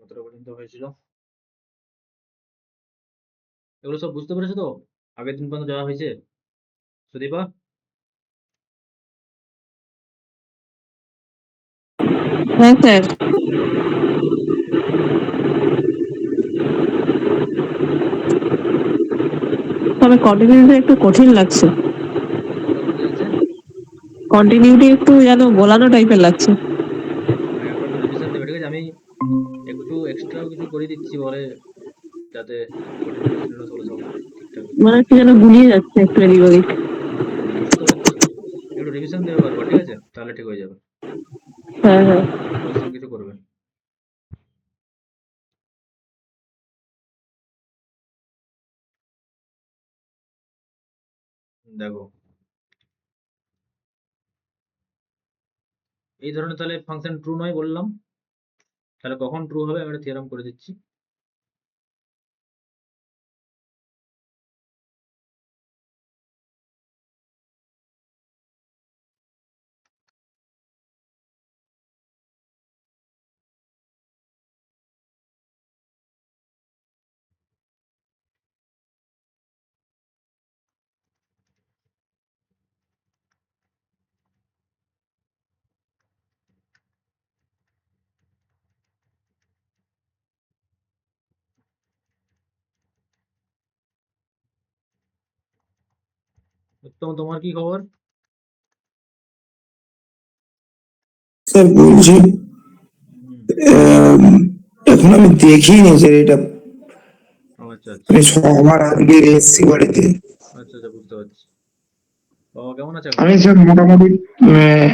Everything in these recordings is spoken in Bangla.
কতটা পর্যন্ত হয়েছিল? এগুলো সব বুঝতে পেরেছো তো? আগের দিন পর্যন্ত যাওয়া হয়েছে? সুদীপা? হ্যাঁ স্যার। তবে কন্টিনিউটি একটু কঠিন লাগছে। কোনটা কঠিন লাগছে? কন্টিনিউটি একটু যেন গোলানো টাইপের লাগছে। একবার একটু রিভিশন দেবে, ঠিক আছে? আমি একটু এক্সট্রাও কিছু করে দিচ্ছি পরে, যাতে কন্টিনিউটি গুলো সব ঠিকঠাক হয়ে যায়। মানে একটু যেন গুলিয়ে যাচ্ছে একটু এদিক ওদিক। বুঝতে পারছি। একটু রিভিশন দেবে বারবার, ঠিক আছে? তাহলে ঠিক হয়ে যাবে। হ্যাঁ হ্যাঁ। কোশ্চেন কিছু করবে। দেখো, এই ধরনের তাহলে ফাংশন ট্রু নয় বললাম, তাহলে কখন ট্রু হবে আমি একটা থিওরাম করে দিচ্ছি। উত্তম, তোমার কি খবর? স্যার বলছি, হুম। এখন আমি দেখিনি স্যার এটা। আচ্ছা আচ্ছা। আমি সবার আগে এসছি বাড়িতে। আচ্ছা আচ্ছা, বুঝতে পারছি। বাবা কেমন আছে এখন? আমি স্যার মোটামুটি আহ,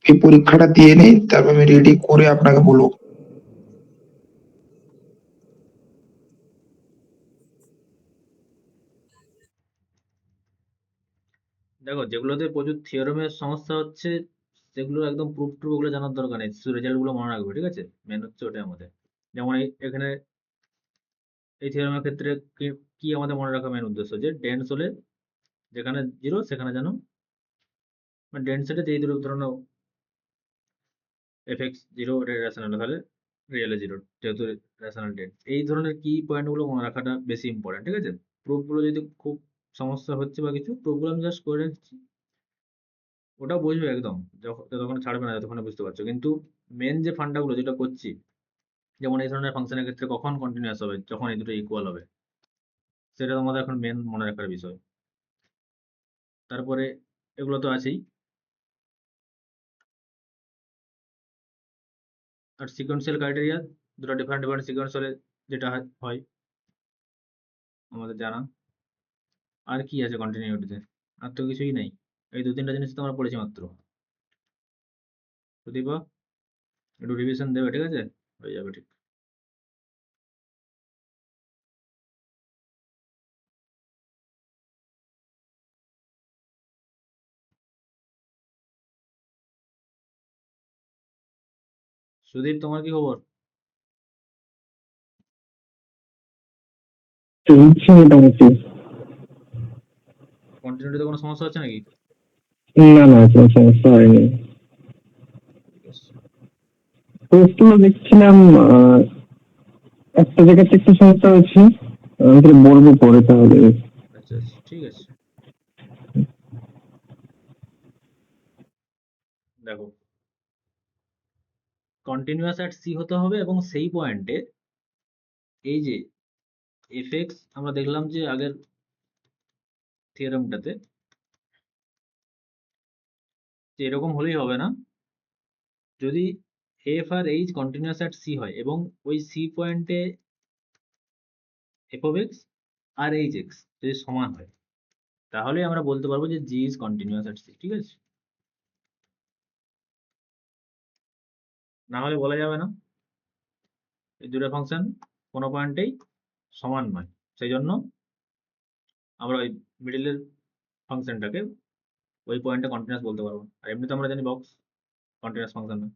এই পরীক্ষাটা দিয়ে নিই, তারপর আমি রেডি করে আপনাকে বলবো। দেখো, যেগুলোতে প্রচুর থিওরেমের সমস্যা হচ্ছে সেগুলো একদম প্রুফ টুফ ওগুলো জানার দরকার নেই, শুধু রেজাল্ট গুলো মনে রাখবে, ঠিক আছে? মেন হচ্ছে ওটাই আমাদের। যেমন এখানে এই থিওরেমের ক্ষেত্রে কি কি আমাদের মনে রাখা মেন উদ্দেশ্য, যে ডেন্স হলে যেখানে জিরো সেখানে যেন, মানে ডেন্স সেটে যেই দুটো ধরনের এফএক্স জিরো এটা রেশনাল, তাহলে রিয়েলে জিরো, যেহেতু রেশনাল ডেন্স, এই ধরনের কি পয়েন্ট গুলো মনে রাখাটা বেশি ইম্পর্টেন্ট, ঠিক আছে? প্রুফ গুলো যদি খুব সমস্যা হচ্ছে বা কিছু, প্রুফ গুলো আমি জাস্ট করে রাখছি, ওটা বুঝবে একদম, যতক্ষণ ছাড়বে না ততক্ষণ বুঝতে পারছো, কিন্তু মেন যে ফান্ডা গুলো যেটা করছি, যেমন এই ধরনের ফাংশনের ক্ষেত্রে কখন কন্টিনিউয়াস হবে, যখন এই দুটো ইকুয়াল হবে, সেটা তোমাদের এখন মেন মনে রাখার বিষয়। তারপরে এগুলো তো আছেই, আর সিকোয়েন্সিয়াল ক্রাইটেরিয়া, দুটো ডিফারেন্ট ডিফারেন্ট সিকোয়েন্স হলে যেটা হয় আমাদের জানা। আর কি আছে কন্টিনিউটিতে? আর তো কিছুই নাই, এই দু তিনটা জিনিস তো আমরা পড়েছি মাত্র। প্রদীপা, একটু রিভিশন দেবে, ঠিক আছে? হয়ে যাবে ঠিক। সুদীপ, তোমার কি খবর? চলছে মোটামুটি। কন্টিনিউটিতে কোনো সমস্যা হচ্ছে নাকি? না না, কোনো সমস্যা হয়নি। ঠিক আছে। প্রশ্ন দেখছিলাম, একটা জায়গাতে একটু সমস্যা হচ্ছে, আমি তো বলবো পরে তাহলে। আচ্ছা আচ্ছা, ঠিক আছে। দেখো, কন্টিনিউয়াস অ্যাট সি হতে হবে, এবং সেই পয়েন্টে এই যে এফএক্স আমরা দেখলাম যে আগের থিওরেমটাতে, যে এরকম হলেই হবে না, যদি এফ আর এইচ কন্টিনিউয়াস অ্যাট সি হয় এবং ওই সি পয়েন্টে এফ অফ এক্স আর এইচ এক্স যদি সমান হয়, তাহলে আমরা বলতে পারবো যে g is continuous at c, ঠিক আছে? না হলে বলা যাবে না এই দুটো ফাংশন কোনো পয়েন্টেই সমান নয়, সেই জন্য আমরা ওই মিডিলের ফাংশনটাকে ওই পয়েন্টে কন্টিনিউয়াস বলতে পারবো না। আর এমনিতে আমরা জানি বক্স কন্টিনিউয়াস ফাংশন না,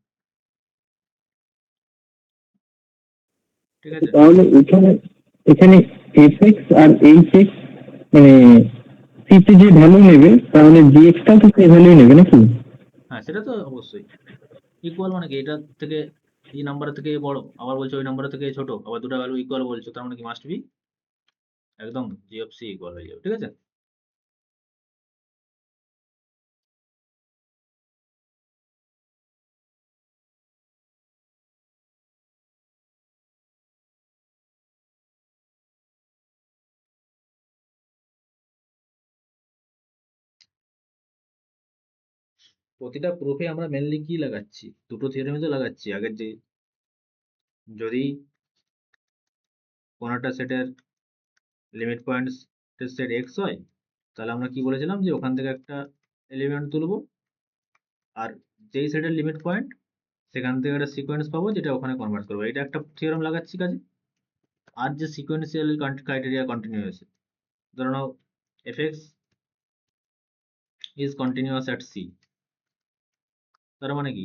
ঠিক আছে? তাহলে এখানে এখানে এফএক্স আর এইচএক্স মানে সিতে যে ভ্যালু নেবে, তাহলে জিএক্সটাও তো সেই ভ্যালু নেবে নাকি? হ্যাঁ, সেটা তো অবশ্যই। ইকুয়াল মানে কি, এটা থেকে এই নাম্বার থেকে বড়, আবার বলছে ওই নাম্বার থেকে ছোট, আবার দুটো ভ্যালু ইকুয়াল বলছো, তার মানে কি মাস্ট বি একদম জি অফ সি ইকুয়াল হয়ে যাবে, ঠিক আছে? প্রতিটা প্রুফে আমরা মেনলি কি লাগাচ্ছি, দুটো থিওরেমে তো লাগাচ্ছি। আগের যে যদি কোনো একটা সেটের লিমিট পয়েন্টস সেট এক্স হয়, তাহলে আমরা কি বলেছিলাম যে ওখান থেকে একটা এলিমেন্ট তুলবো, আর যেই সেটের লিমিট পয়েন্ট সেখান থেকে একটা সিকোয়েন্স পাবো যেটা ওখানে কনভার্ট করবো। এটা একটা থিওরেম লাগাচ্ছি কাজে। আর যে সিকোয়েন্সিয়াল ক্রাইটেরিয়া কন্টিনিউ হয়েছে, ধরে নাও f x is continuous at c, তার মানে কি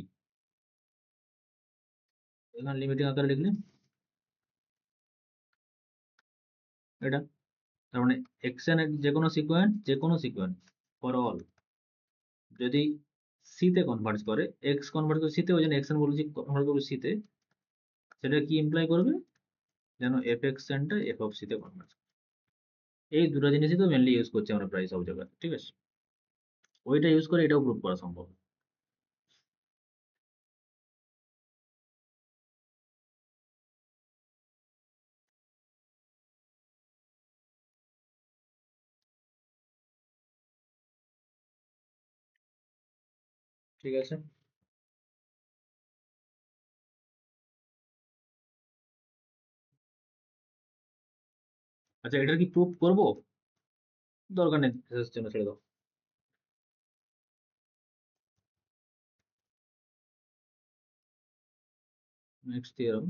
এখানে লিমিটিং আকারে লিখলে এটা, তার মানে এক্স এর যে কোনো সিকোয়েন্স ফর অল যদি সি তে কনভার্ট করে, এক্স কনভার্ট করে সি তে, ওই জন্য এক্স এন বলছি কনভার্ট করবে সি তে, সেটা কি ইমপ্লাই করবে যেন এফ এক্স এনটা এফ অফ সি তে কনভার্ট। এই দুটো জিনিসই তো মেনলি ইউজ করছি আমরা প্রায় সব জায়গায়, ঠিক আছে? ওইটা ইউজ করে এটাও প্রুভ করা সম্ভব। ঠিক আছে, আচ্ছা এটার কি প্রুভ করব? দরকার নেই, শেষের জন্য ছেড়ে দাও। নেক্সট থিওরেম,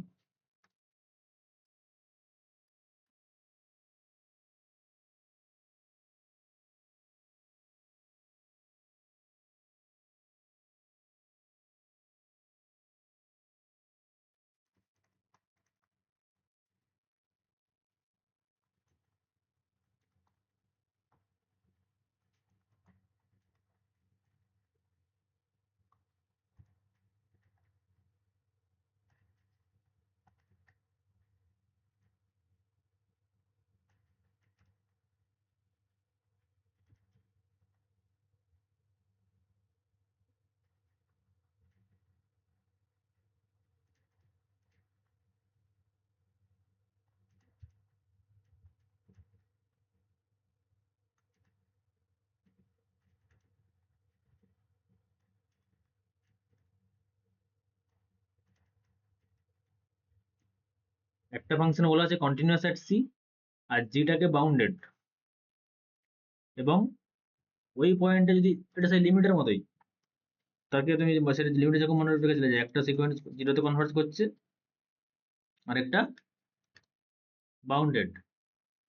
একটা ফাংশন বলা আছে কন্টিনিউয়াস অ্যাট সি, আর জিটাকে বাউন্ডেড, এবং ওই পয়েন্টে যদি এটা সেই লিমিটের মতোই, তাকে তুমি সেটা লিমিটে যখন মনে রেখেছিলে যে একটা সিকোয়েন্স জিরোতে কনভার্ট করছে আর একটা বাউন্ডেড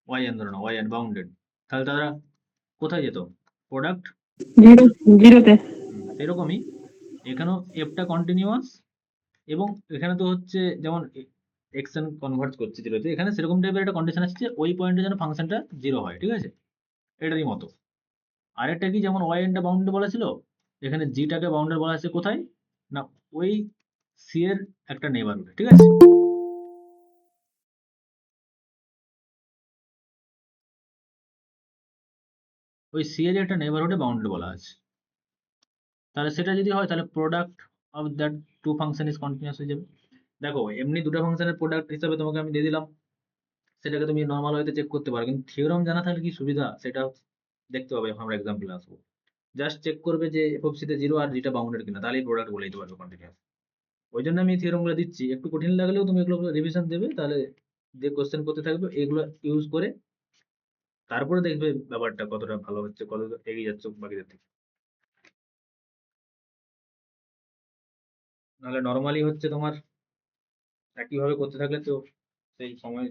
ওয়াই এন, ধরো না ওয়াই এন বাউন্ডেড, তাহলে তারা কোথায় যেত? প্রোডাক্ট জিরোতে। এরকমই এখানেও এফটা কন্টিনিউয়াস, এবং এখানে তো হচ্ছে যেমন এক্সএন কনভার্ট করছে জিরোতে, এখানে সেরকম টাইপের একটা কন্ডিশন আসছে যে ওই পয়েন্টে যেন ফাংশনটা জিরো হয়, ঠিক আছে? এটারই মতো আরেকটা কি, যেমন ওয়াই এনটা বাউন্ডেড বলা ছিল, এখানে জিটাকে বাউন্ডেড বলা আছে কোথায় না, ওই সি এর একটা নেইবারহুডে, ঠিক আছে? ওই সি এর একটা নেইবারহুডে বাউন্ডেড বলা আছে, তাহলে সেটা যদি হয় তাহলে product of that two function is continuous হয়ে যাবে। দেখো এমনি দুটো ফাংশনের প্রোডাক্ট হিসাবে তোমাকে আমি দিয়ে দিলাম, সেটাকে তুমি নর্মাল ওয়েতে চেক করতে পারো, কিন্তু থিওরাম জানা থাকলে কি সুবিধা সেটা দেখতে হবে, আমরা এক্সাম্পলে আসবো। জাস্ট চেক করবে যে এফ অফ সি তে জিরো আর জিটা বাউন্ডেড কিনা, তাহলেই প্রোডাক্ট বলে দিতে পারবে কন্টিনিউয়াস। ওই জন্য আমি থিওরাম গুলো দিচ্ছি, একটু কঠিন লাগলেও তুমি এগুলো রিভিশন দেবে, তাহলে যে কোশ্চেন করতে থাকবে এগুলো ইউজ করে, তারপরে দেখবে ব্যাপারটা কতটা ভালো হচ্ছে, কত এগিয়ে যাচ্ছে বাকিদের থেকে। নাহলে নর্মালি হচ্ছে তোমার একইভাবে করতে থাকলে তো সেই সময়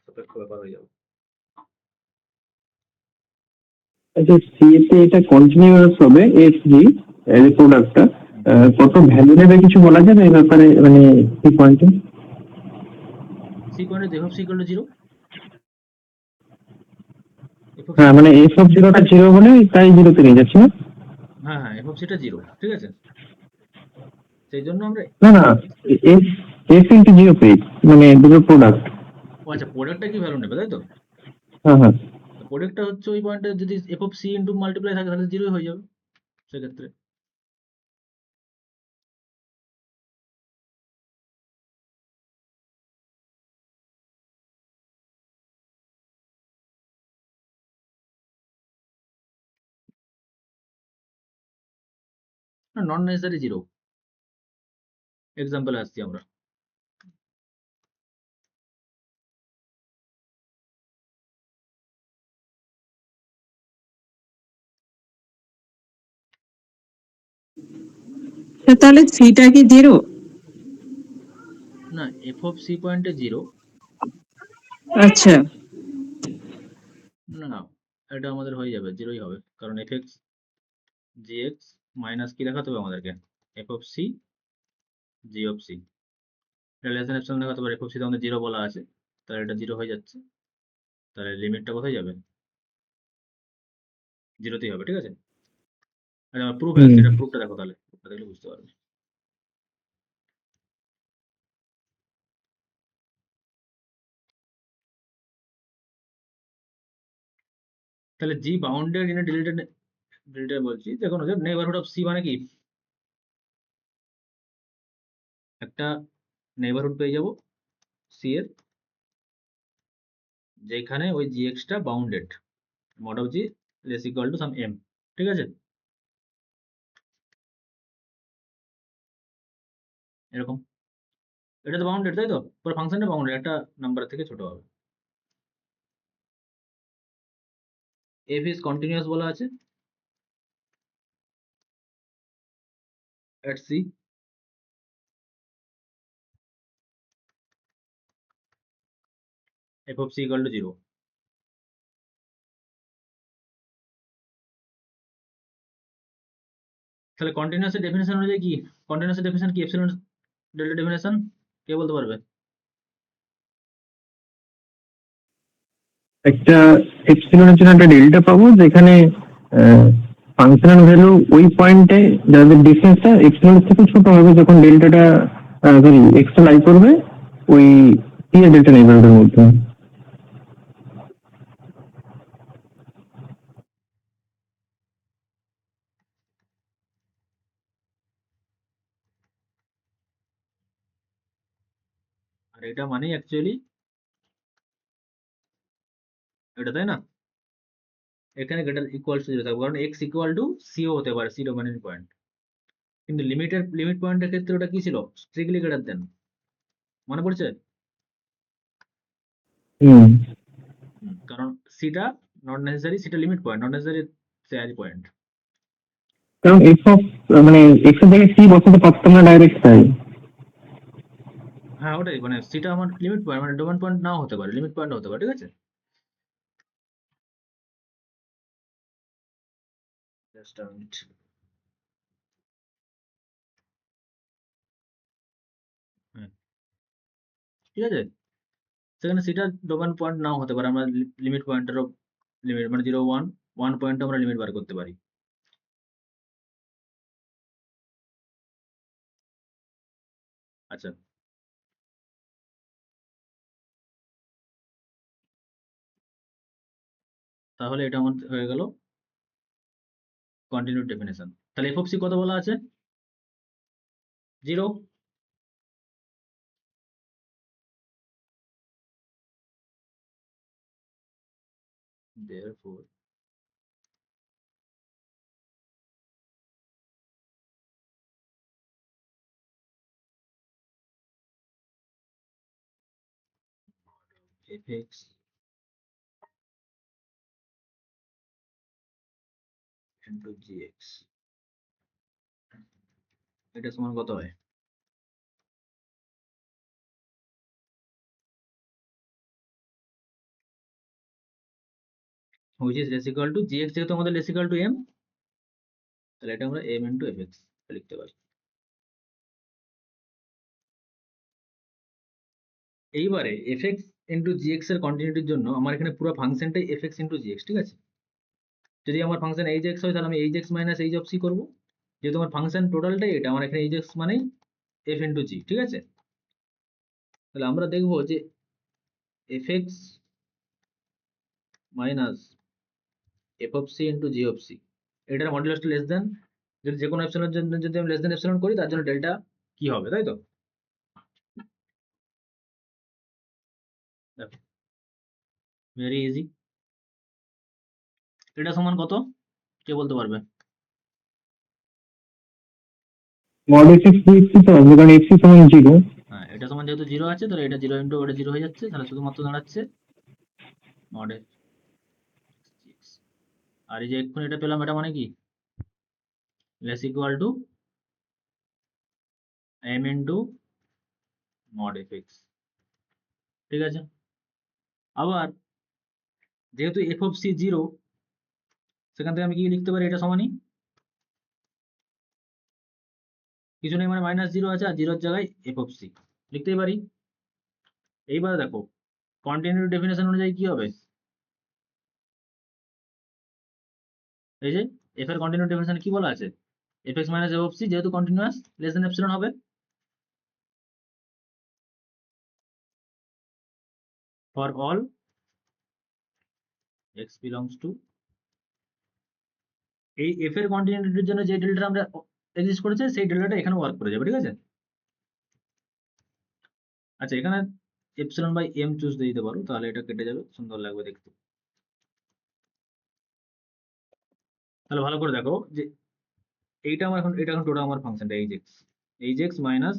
সাপেক্ষ ব্যাপার হয়ে যাবে। আচ্ছা, সি তে এটা কন্টিনিউয়াস হবে এক্স জি এর প্রোডাক্টটা কত ভ্যালু নেবে কিছু বলা যাবে এই ব্যাপারে, মানে কি পয়েন্টে? Sequence f of c equal to zero, হ্যাঁ, মানে এফ অফ জিরোটা জিরো বলে তাই জিরোতে নিয়ে যাচ্ছি না? হ্যাঁ হ্যাঁ এফ অফ সিটা জিরো, ঠিক আছে? সেই জন্য আমরা না না, F F into g of x, মানে দুটো প্রোডাক্ট। ও আচ্ছা, প্রোডাক্টটা কি ভ্যালু নেবে তাই তো? হ্যাঁ হ্যাঁ। প্রোডাক্টটা হচ্ছে ওই পয়েন্টে যদি f of c into multiply থাকে তাহলে জিরোই হয়ে যাবে সেক্ষেত্রে। নন নেসেসারি জিরো, এক্সাম্পল আসছি আমরা। তাহলে সিটা কি জিরো? না, এফ অফ সি পয়েন্টে জিরো আচ্ছা, না, এটা আমাদের হয়ে যাবে, জিরোই হবে, কারণ f x g x minus কি দেখাতে হবে আমাদেরকে, f of c g of c, relation epsilon দেখাতে পারে, এফ অফ সি তো আমাদের জিরো বলা আছে, তাহলে এটা জিরো হয়ে যাচ্ছে, তাহলে লিমিটটা কোথায় যাবে, জিরোতেই হবে, ঠিক আছে। আচ্ছা আমার প্রুফ আছে, এটা প্রুফটা দেখো, তাহলে প্রুফটা দেখলে বুঝতে পারবে। তাহলে জি বাউন্ডেড ইন ডিলিটেড, ডিলিটেড বলছি, দেখুন নেইবারহুড অফ সি মানে কি, একটা নেইবারহুড পেয়ে যাব সি এর, যেখানে ওই জি এক্সটা bounded, mod of g less equal to some m, ঠিক আছে, এরকম। এটা তো বাউন্ডেড তাই তো, পুরো ফাংশনটা বাউন্ডেড, একটা নাম্বার থেকে ছোট হবে। এফ ইজ কন্টিনিউয়াস বলা আছে at c, f of c equal to 0। তাহলে কন্টিনিউয়াস এর ডেফিনেশন অনুযায়ী কি, কন্টিনিউয়াস এর ডেফিনেশন কি, এপসিলন ডেল্টা ডেফিনেশন, কে বলতে পারবে? একটা এপসিলনের জন্য একটা ডেল্টা পাবো, যেখানে ফাংশনাল ভ্যালু ওই পয়েন্টে যাদের ডিসটেন্সটা এপসিলনের থেকে ছোট হবে, যখন ডেল্টাটা সরি এক্সটা লাই করবে ওই সি এর ডেল্টা নেইবারহুডের মধ্যে। আর এটা মানেই অ্যাকচুয়ালি এটা, তাই না? এখানে গ্রেটার ইকুয়াল টু 0 থাকবে, কারণ x ইকুয়াল টু সিও হতে পারে, সি ডোমেনের পয়েন্ট, কিন্তু লিমিট পয়েন্টের ক্ষেত্রে ওটা কি ছিল, স্ট্রিক্টলি গ্রেটার দেন, মনে পড়ছে? হুম। কারণ সিটা নট নেসেসারি, সিটা limit point, not necessary স্যারি point. কারণ এফ অফ মানে এক্স এর জায়গায় সি বসাতে পারতাম না ডাইরেক্ট, তাই। হ্যাঁ ওটাই, মানে সিটা আমার লিমিট পয়েন্ট, মানে ডোমেন পয়েন্ট নাও হতে পারে, লিমিট পয়েন্ট হতে পারে, ঠিক আছে। Just a minute. হ্যাঁ ঠিক আছে, সেখানে সেটা ডোমেন পয়েন্ট নাও হতে পারে, আমরা লিমিট পয়েন্টেরও লিমিট, মানে 0 1 1 পয়েন্ট আমরা লিমিট বার করতে পারি। আচ্ছা, তাহলে এটা আমার হয়ে গেল কন্টিনিউড ডেফিনেশন। তাহলে এফ অফ সি কত বলা আছে, 0। therefore fx into gx, এটা সমান কত হয়, which is less equal to gx, যেহেতু আমাদের less equal to m, তাহলে এটা আমরা m into fx লিখতে পারি। এইবারে fx into gx এর কন্টিনিউটির জন্য আমার এখানে পুরো ফাংশনটাই fx into gx, ঠিক আছে। যদি আমার ফাংশন এইচ এক্স হয় তাহলে আমি h x minus h of c করবো, যেহেতু আমার ফাংশন টোটালটাই এটা, আমার এখানে এইচ এক্স মানেই এফ ইন্টু জি, ঠিক আছে। তাহলে আমরা দেখবো যে f x minus f of c into g of c, এটার মডুলাসটা লেস দেন, যদি যে কোনো এপসিলনের জন্য যদি আমি লেস দেন এপসিলন করি তার জন্য ডেল্টা কি হবে, তাই তো? দেখো ভেরি ইজি। এটা সমান কত কে বলতে পারবে? মড এফ এক্স এক্স তো আসবে, কারণ এক্স সমান 0। হ্যাঁ, এটা সমান যেহেতু 0 আছে তাহলে এটা 0 ইন্টু ওটা 0 হয়ে যাচ্ছে, তাহলে শুধুমাত্র দাঁড়াচ্ছে মড এফ এক্স। আর এই যে এক্ষুনি এটা পেলাম, এটা মানে কি less equal to m into mod f x, ঠিক আছে? আবার যেহেতু এফ অফ সি 0, সেখান থেকে আমি কি লিখতে পারি, এটা সমানই কিছু নেই, মানে -0 আছে আর 0 জায়গায় এফ অফ সি লিখতেই পারি। এইবার দেখো কন্টিনিউটি ডেফিনেশন অনুযায়ী কি হবে, এই যে এফ এর কন্টিনিউটি ডেফিনেশন কি বলা আছে, f x minus f of c যেহেতু কন্টিনিউয়াস লেস দেন এপসিলন হবে, for all x belongs to, এই এফ এর কন্টিনিউটির জন্য যে ডেল্টা আমরা এক্সিস্ট করেছে সেই ডেল্টাটা এখানে ওয়ার্ক করে যাবে, ঠিক আছে? আচ্ছা, এখানে এপসিলন বাই এম চুজ দিয়ে দিতে পারো, তাহলে এটা কেটে যাবে, সুন্দর লাগবে দেখতে। তাহলে ভালো করে দেখো যে এইটা আমার এখন, এটা এখন টোটাল আমার ফাংশনটা h x minus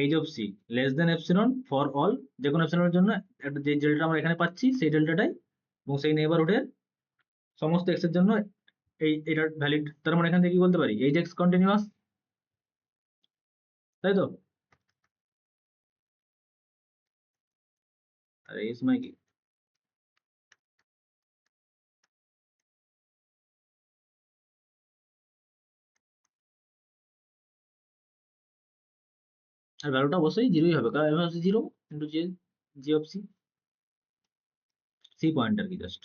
h of c less than epsilon for all, যে কোনো এপসিলনের জন্য একটা যে ডেল্টা আমরা এখানে পাচ্ছি সেই ডেল্টাটাই, এবং সেই নেইবারহুডের সমস্ত এক্স এর জন্য এটা ভ্যালিড। তার মানে এখান থেকে কি বলতে পারি, এইচ এক্স কন্টিনিউয়াস, তাই তো? আর এই সময় কি আর ভ্যালুটা অবশ্যই জিরোই হবে, কারণ এম হচ্ছে 0 into g of c, c point আর কি জাস্ট।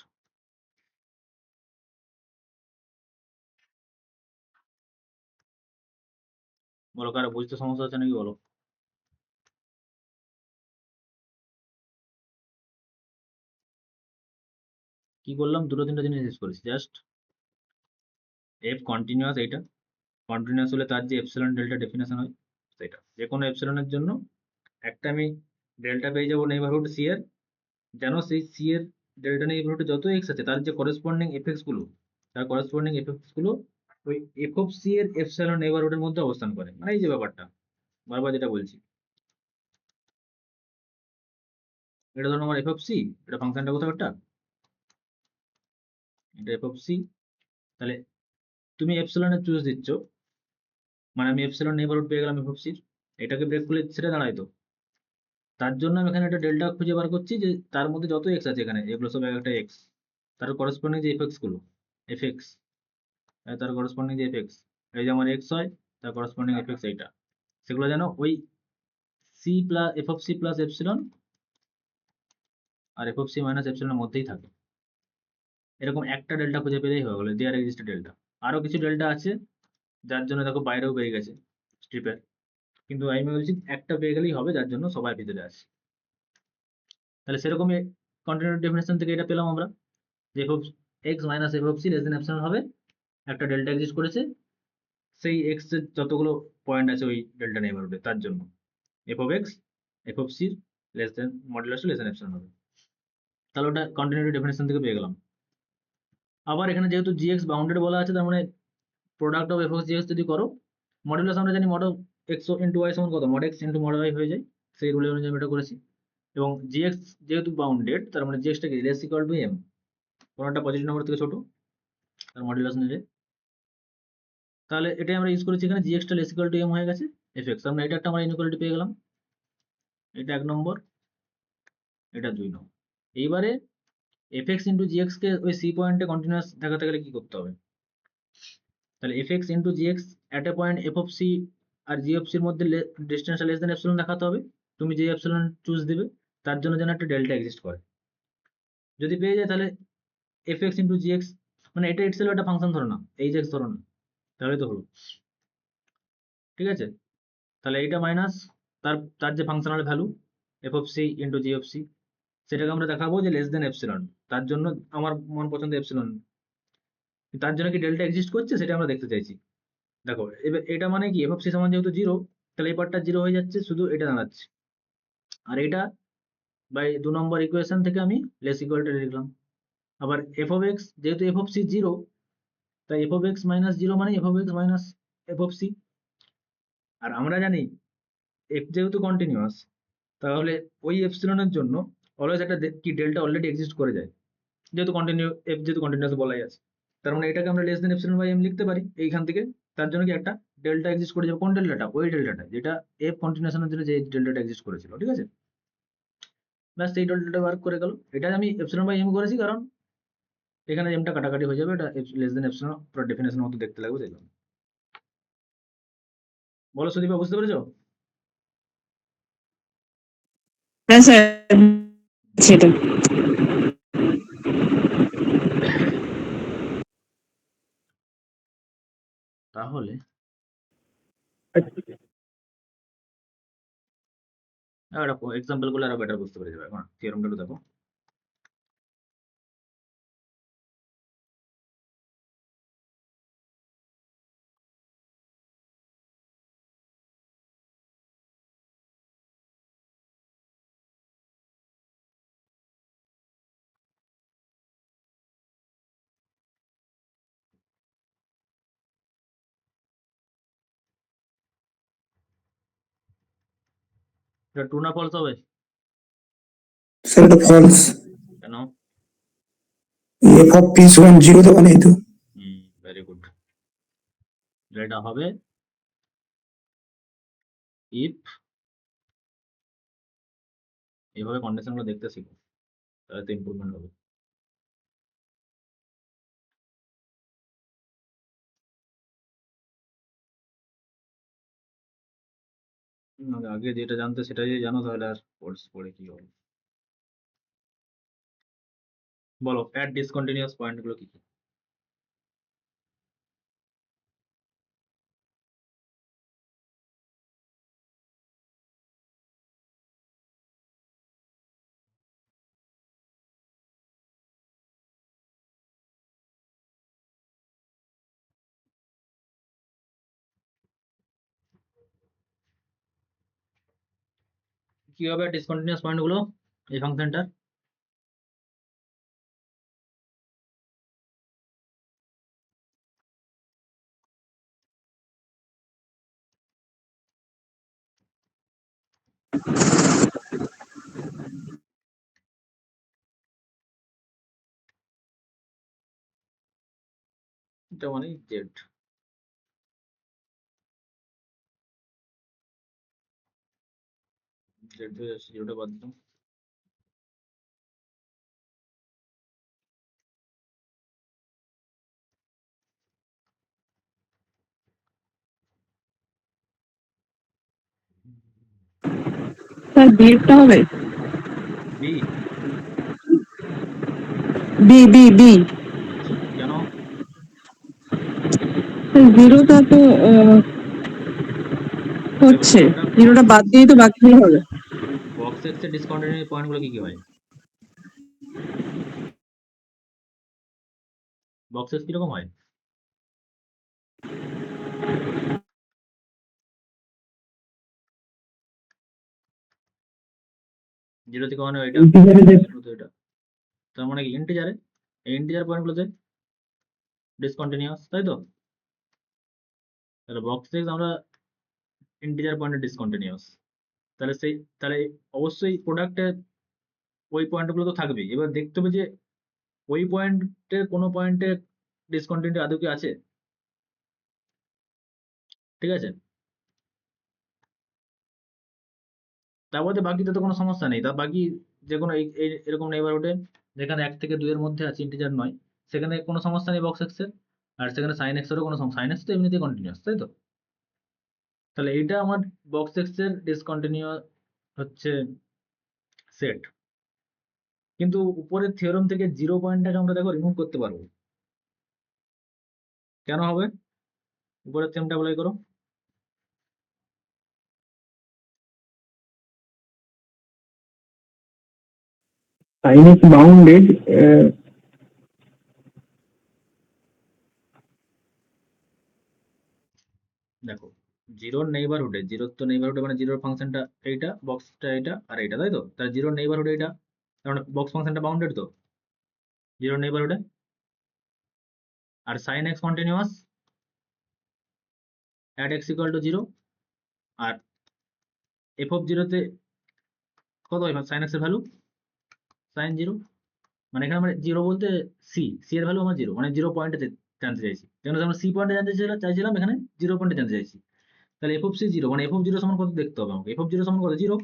বলো কারো বুঝতে সমস্যা হচ্ছে নাকি বলো? কি করলাম, দুটো তিনটা জিনিস শেষ করেছি জাস্ট। এফ কন্টিনিউয়াস, এইটা কন্টিনিউয়াস হলে তার যে এপসিলন ডেল্টা ডেফিনেশন হয় সেটা, যে কোনো এপসিলনের জন্য একটা আমি ডেল্টা পেয়ে যাবো নেইবারহুড সি এর, যেন সেই সি এর ডেল্টা নেইবারহুডে যত এক্স আছে তার যে করেসপন্ডিং এফেক্টস গুলো, তার করেসপন্ডিং এফেক্টস গুলো ওই এফ অফ সি এর এপসিলন নেইবারহুডের মধ্যে অবস্থান করে, মানে এই যে ব্যাপারটা বারবার যেটা বলছি, এটা ধরুন আমার এফ অফ সি, এটা ফাংশনটা কোথাও একটা, এটা এফ অফ সি, তাহলে তুমি এপসিলনের চুজ দিচ্ছ, মানে আমি এপসিলন নেইবারহুড পেয়ে গেলাম এফ অফ সির, এটাকে ব্রেক করলে সেটা দাঁড়ায় তো, তার জন্য আমি এখানে একটা ডেল্টা খুঁজে বার করছি যে তার মধ্যে যত এক্স আছে এখানে, এগুলো সব একটা এক্স, তার করেসপন্ডিং যে এফএক্স গুলো, এফ এক্স, তার করেসপন্ডিং যে এফ এক্স, এই যে আমার এক্স হয় তার করেসপন্ডিং এফ এক্স এইটা, সেগুলো যেন ওই c plus f of c plus epsilon আর এফ অফ সি মাইনাস এপসিলনের মধ্যেই থাকে, এরকম একটা ডেল্টা খুঁজে পেলেই হয়ে গেলো, দেয়ার এক্সিস্ট ডেল্টা। আরো কিছু ডেল্টা আছে যার জন্য দেখো বাইরেও পেয়ে গেছে স্ট্রিপের, কিন্তু আমি বলছি একটা পেয়ে গেলেই হবে যার জন্য সবার ভিতরে আছে। তাহলে সেরকমই কন্টিনিউটি ডেফিনেশন থেকে এটা পেলাম আমরা, যে f of x minus f of c less than epsilon হবে, একটা ডেল্টা এক্সিস্ট করেছে, সেই এক্স এর যতগুলো পয়েন্ট আছে ওই ডেল্টা নেইবারহুডে তার জন্য f of x f of c less than modulus less than epsilon হবে, তাহলে ওটা কন্টিনিউটি ডেফিনেশন থেকে পেয়ে গেলাম। আবার এখানে যেহেতু জি এক্স বাউন্ডেড বলা আছে, তার মানে product of f of g x যদি করো, মডুলাস আমরা জানি mod of x into y সমান কত, mod x into mod y হয়ে যায়, সেই রুলের অনুযায়ী আমি এটা করেছি। এবং জি এক্স যেহেতু বাউন্ডেড, তার মানে জি এক্সটা কি লেস ইকুয়াল টু এম, কোনোটা পজিটিভ নম্বর থেকে ছোট, তার মডুলাস নিলে, তাহলে এটাই আমরা ইউজ করেছি এখানে, জি এক্সটা লেস ইকুয়াল টু এম হয়ে গেছে এফ এক্স, আমরা এটা একটা আমরা ইনইকুয়ালিটি পেয়ে গেলাম, এটা 1 নম্বর, এটা 2 নম্বর। এইবারে F x into g x কে ওই সি পয়েন্টে কন্টিনিউয়াস দেখাতে গেলে কি করতে হবে, তাহলে f x into g x at a point f of c আর জি অফ সির মধ্যে ডিস্টেন্সটা লেস দেন এপসিলন দেখাতে হবে, তুমি যে এপসিলন চুজ দিবে তার জন্য যেন একটা ডেল্টা এক্সিস্ট করে, যদি পেয়ে যায় তাহলে f x into g x, মানে এটা ইটসেলফ একটা ফাংশন ধরো না, এইচ এক্স ধরো না, তাহলে তো হলো, ঠিক আছে? তাহলে এইটা মাইনাস তার তার যে functional value f of c into g of c, সেটাকে আমরা দেখাবো যে লেস দেন এপসিলন। তার জন্য আমার মন পছন্দ এপসিলন, তার জন্য কি ডেল্টা এক্সিস্ট করছে সেটা আমরা দেখতে চাইছি। দেখো এবার এটা মানে কি এফ অফ সি সমান যেহেতু জিরো, তাহলে এই পার্টটা জিরো হয়ে যাচ্ছে, শুধু এটা দাঁড়াচ্ছে। আর এটা বাই 2 নম্বর ইকুয়েশন থেকে আমি লেস ইকুয়ালটা লিখলাম। আবার এফ অফ এক্স যেহেতু এফ অফ সি জিরো, তাই f of x minus zero মানে f of x minus f of c. আর আমরা জানি এফ যেহেতু কন্টিনিউয়াস, তাহলে ওই এপসিলনের জন্য অলওয়েজ একটা কি ডেল্টা অলরেডি এক্সিস্ট করে যায়, যেহেতু এফ যেহেতু কন্টিনিউয়াস বলাই আছে। তার মানে এটাকে আমরা less than epsilon by m লিখতে পারি এইখান থেকে। তার জন্য কি একটা ডেল্টা এক্সিস্ট করে যাবে, কোন ডেল্টাটা? ওই ডেল্টাটা যেটা এফ কন্টিনিউশনের জন্য যে ডেল্টাটা এক্সিস্ট করেছিল, ঠিক আছে? ব্যাস এই ডেল্টাটা ওয়ার্ক করে গেল। এটা আমি এপসিলন বাই এম করেছি কারণ এখানে এমটা কাটাকাটি হয়ে যাবে, এটা লেস দেন এপসিলন পুরো ডেফিনেশন মতো দেখতে লাগবে, তাই জন্য। বলো সুদীপা, বুঝতে পেরেছো? হ্যাঁ স্যার, সেটা তাহলে এক্সাম্পল গুলো আরো বেটার বুঝতে পেরে যাবে। এখন থিওরেমটা একটু দেখো। এটা ট্রু না ফলস হবে? স্যার এটা ফলস। কেন? এফ অফ পি সমান জিরো দেওয়া নেই তো। Very good. এটা হবে ইফ, এইভাবে কন্ডিশন গুলো দেখতে শিখো, তাহলে তো ইমপ্রুভমেন্ট হবে। আগে যেটা জানতে সেটা যদি জানো তাহলে আর কোর্স পড়ে কি হবে। বলো অ্যাড ডিসকন্টিনিউয়াস পয়েন্ট গুলো কি কি? কি হবে ডিসকন্টিনিউয়াস পয়েন্ট গুলো এই ফাংশনটার? এটা মানে জেড, জেড ধরে আসছে, জিরোটা বাদ দিলাম। স্যার বিয়েরটা হবে, বি, বি বি বি। কেন? জিরোটা তো দেখো হচ্ছে, জিরোটা জিরোটা বাদ দিয়ে তো বাকিগুলো হবে। বক্স এক্স এর ডিসকন্টিনিউয়াস পয়েন্ট গুলো কি কি হয়? বক্স এক্স কিরকম হয়? জিরো থেকে ওয়ান এটা, ইন্টিজারে যে জিরো তো এটা। তার মানে কি ইন্টিজারে, এই ইন্টিজার পয়েন্ট গুলোতে ডিসকন্টিনিউয়াস, তাই তো? তাহলে বক্স এক্স আমরা ইন্টিজার পয়েন্টে ডিসকন্টিনিউয়াস, তাহলে তাহলে অবশ্যই প্রোডাক্টে ওই পয়েন্ট গুলো তো থাকবেই। এবার দেখতে হবে যে ওই পয়েন্টের কোনো পয়েন্টে ডিসকন্টিনিউটি আদৌ কি আছে, ঠিক আছে? তারপরে বাকিতে তো কোনো সমস্যা নেই, তা বাকি যে কোনো এরকম নেইবারহুডে যেখানে 1 থেকে 2 এর মধ্যে আছে, ইন্টিজার নয়, সেখানে কোনো সমস্যা নেই বক্স এক্স এর। আর সেখানে সাইন এক্স এরও কোনো সাইন এক্স তো এমনিতেই কন্টিনিউয়াস, তাই তো? তাহলে এইটা আমার বক্স এক্স এর ডিসকন্টিনিউয়াস হচ্ছে সেট। কিন্তু উপরের থিওরেম থেকে জিরো পয়েন্টটাকে আমরা দেখো রিমুভ করতে পারবো। কেন হবে? উপরের থিওরেমটা অ্যাপ্লাই করো। sin x বাউন্ডেড, দেখো জিরোর নেইবারহুডে, জিরোর তো নেইবারহুডে মানে জিরোর ফাংশনটা এইটা, বক্সটা এটা আর এইটা, তাই তো? তাহলে জিরোর নেইবারহুডে এটা, তার মানে বক্স ফাংশনটা বাউন্ডেড তো জিরোর নেইবারহুডে। আর sine x continuous at x equal to zero. আর এফ অফ জিরোতে কত হয় সাইন এক্স এর ভ্যালু? Sine zero. মানে এখানে আমরা জিরো বলতে সি এর ভ্যালু আমার জিরো, মানে জিরো পয়েন্টে জানতে চাইছি। যেন আমরা সি পয়েন্টে জানতে চাইছিলাম, এখানে জিরো পয়েন্টে জানতে চাইছি। তাহলে এফ অফ সি জিরো, মানে এফ অফ জিরো সমান কত দেখতে হবে আমাকে, এফ অফ জিরো সমান কত? জিরো।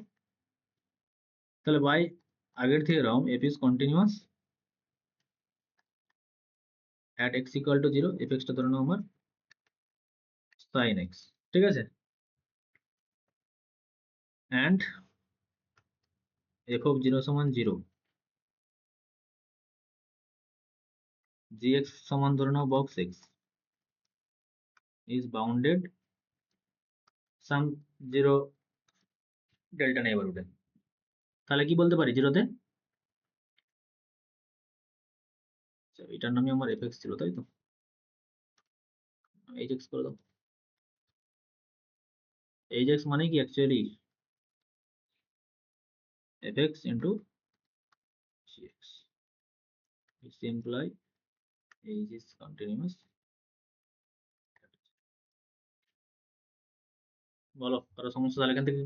তাহলে বাই আগের থেকে এরকম f is continuous at x equal to zero, f এক্সটা ধরে নাও আমার সাইন এক্স, ঠিক আছে? অ্যান্ড এফ অফ জিরো সমান জিরো, জি এক্স সমান ধরে নাও box x is bounded some zero delta নেইবারহুডে। তাহলে কি বলতে পারি জিরোতে? আচ্ছা, এটার নামই আমার এফ এক্স ছিল, তাই তো? এইচ এক্স করে দাও। এইচ এক্স মানে কি actually F x into g x, which imply H is continuous. বলো কারো সমস্যা? তাহলে এখান থেকে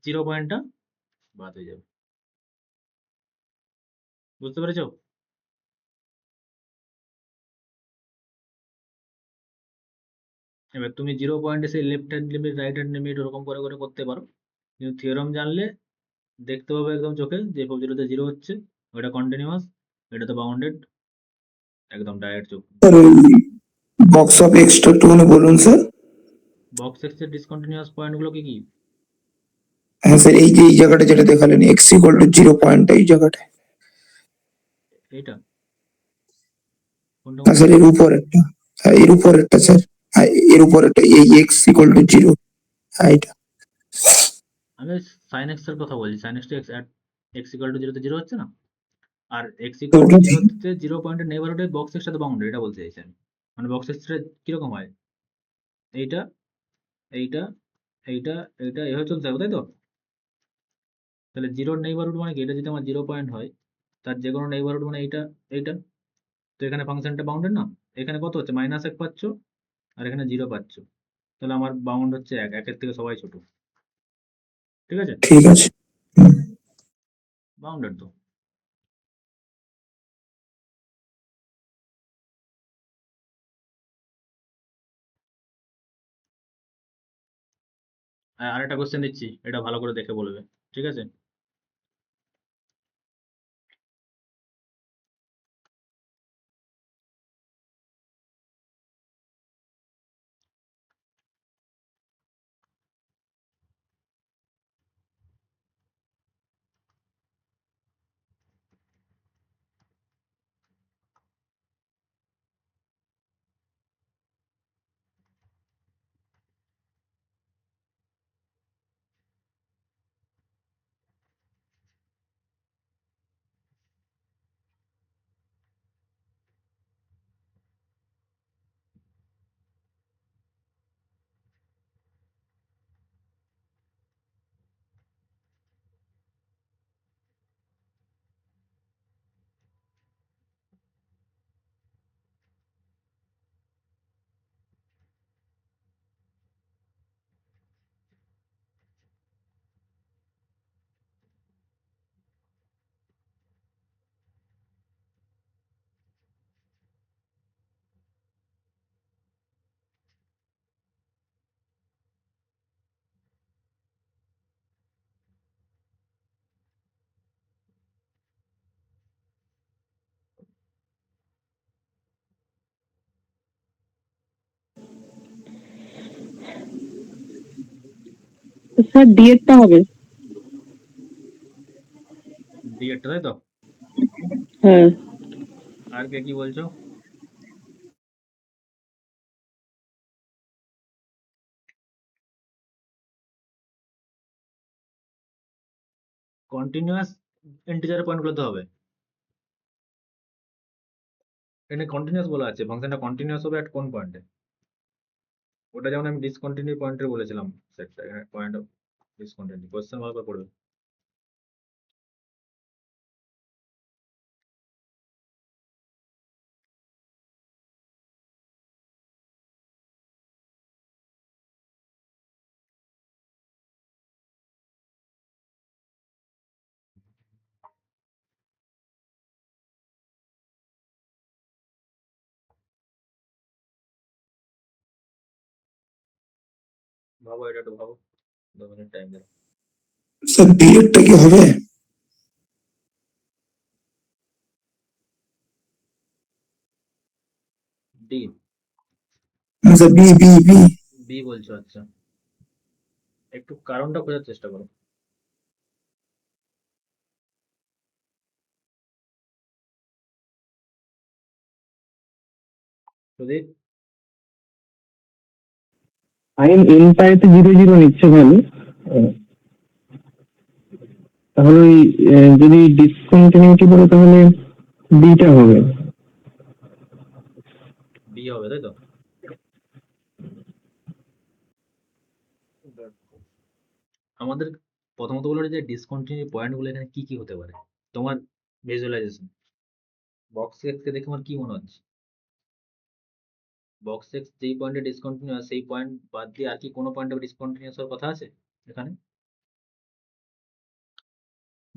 জিরো পয়েন্টটা বাদ হয়ে যাবে, বুঝতে পেরেছো? এবার তুমি জিরো পয়েন্টে সেই left hand limit right hand limit ওরকম করে করে করতে পারো, কিন্তু থিওরাম জানলে দেখতে পাবে একদম চোখে যে এফ জিরোতে জিরো হচ্ছে, ওটা কন্টিনিউয়াস, এটা তো বাউন্ডেড, একদম ডাইরেক্ট চোখ। স্যার ওই বক্স অফ এক্সটা একটুখানি বলুন স্যার। বক্স এক্সের ডিসকন্টিনিউয়াস পয়েন্টগুলো কি কি? হ্যাঁ স্যার, এই যে এই জায়গাটা যেটা দেখালেন x equal to zero point, এই জায়গাটা। এইটা কোনটা হ্যাঁ বলছো? স্যার, এর উপরেরটা। হ্যাঁ এর উপরেরটা স্যার। হ্যাঁ এর উপরেরটা, এই এক্স ইকুয়াল টু জিরো। হ্যাঁ এটা। আমি সাইন এক্স এর কথা বলছি, sine x to x at x equal to জিরোতে জিরো হচ্ছে না? আর এক্স ইকুয়াল টু ওটা জিরোতে জিরো পয়েন্টের নেইবারহুডে বক্স এক্সটা তো বাউন্ডারি, এটা বলতে চাইছি আমি। মানে বক্স এক্সটা কিরকম হয়? এইটা, এইটা, এইটা, এইটা এভাবে চলতে হবে, তাই তো? তাহলে জিরোর নেইবারহুড মানে কি? এটা যদি আমার জিরো পয়েন্ট হয়, তার যে কোনো নেইবারহুড মানে এইটা, এইটা। তো এখানে ফাংশনটা বাউন্ডেড না? এখানে কত হচ্ছে? মাইনাস এক পাচ্ছ, আর এখানে জিরো পাচ্ছ। তাহলে আমার বাউন্ড হচ্ছে এক, একের থেকে সবাই ছোট, ঠিক আছে? ঠিক আছে। হুম। বাউন্ডেড তো। আরেকটা কোশ্চেন দিচ্ছি, এটা ভালো করে দেখে বলবে, ঠিক আছে? স্যার ডি এরটা হবে। ডি একটা, তাই তো? হ্যাঁ। আর কে কি বলছো? কন্টিনিউয়াস ইন্টিজারের পয়েন্ট গুলোতে হবে। এখানে কন্টিনিউয়াস বলা আছে, ফাংশনটা কন্টিনিউয়াস হবে অ্যাট কোন পয়েন্টে। ওটা যেমন আমি ডিসকন্টিনিউ পয়েন্টের বলেছিলাম সেটটা, এখানে পয়েন্ট অফ ডিসকন্টিনিউ। কোশ্চেন ভালো করে পড়বে। ভাবো, এটা একটু ভাবো, 2 মিনিট টাইম দেবো। স্যার বিএডটা কি হবে? ডি, না sir, B B B. B বলছো? আচ্ছা, একটু কারণটা খোঁজার চেষ্টা করো। সুদীপ, সাইন এন পাইতে 0 0 নিচ্ছে ভ্যালু, তাহলে ওই যদি ডিসকন্টিনিউটি বলে তাহলে বিটা হবে। বি হবে, তাই তো? আমাদের প্রথমত বলো যে ডিসকন্টিনিউ পয়েন্টগুলো এখানে কি কি হতে পারে তোমার ভিজুয়ালাইজেশন। বক্স এক্স কে দেখে আমার কি মনে হচ্ছে? বক্স এক্স যেই পয়েন্টে ডিসকন্টিনিউয়াস, সেই পয়েন্ট বাদ দিয়ে আর কি কোনো পয়েন্টে ডিসকন্টিনিউয়াস হওয়ার কথা আছে এখানে?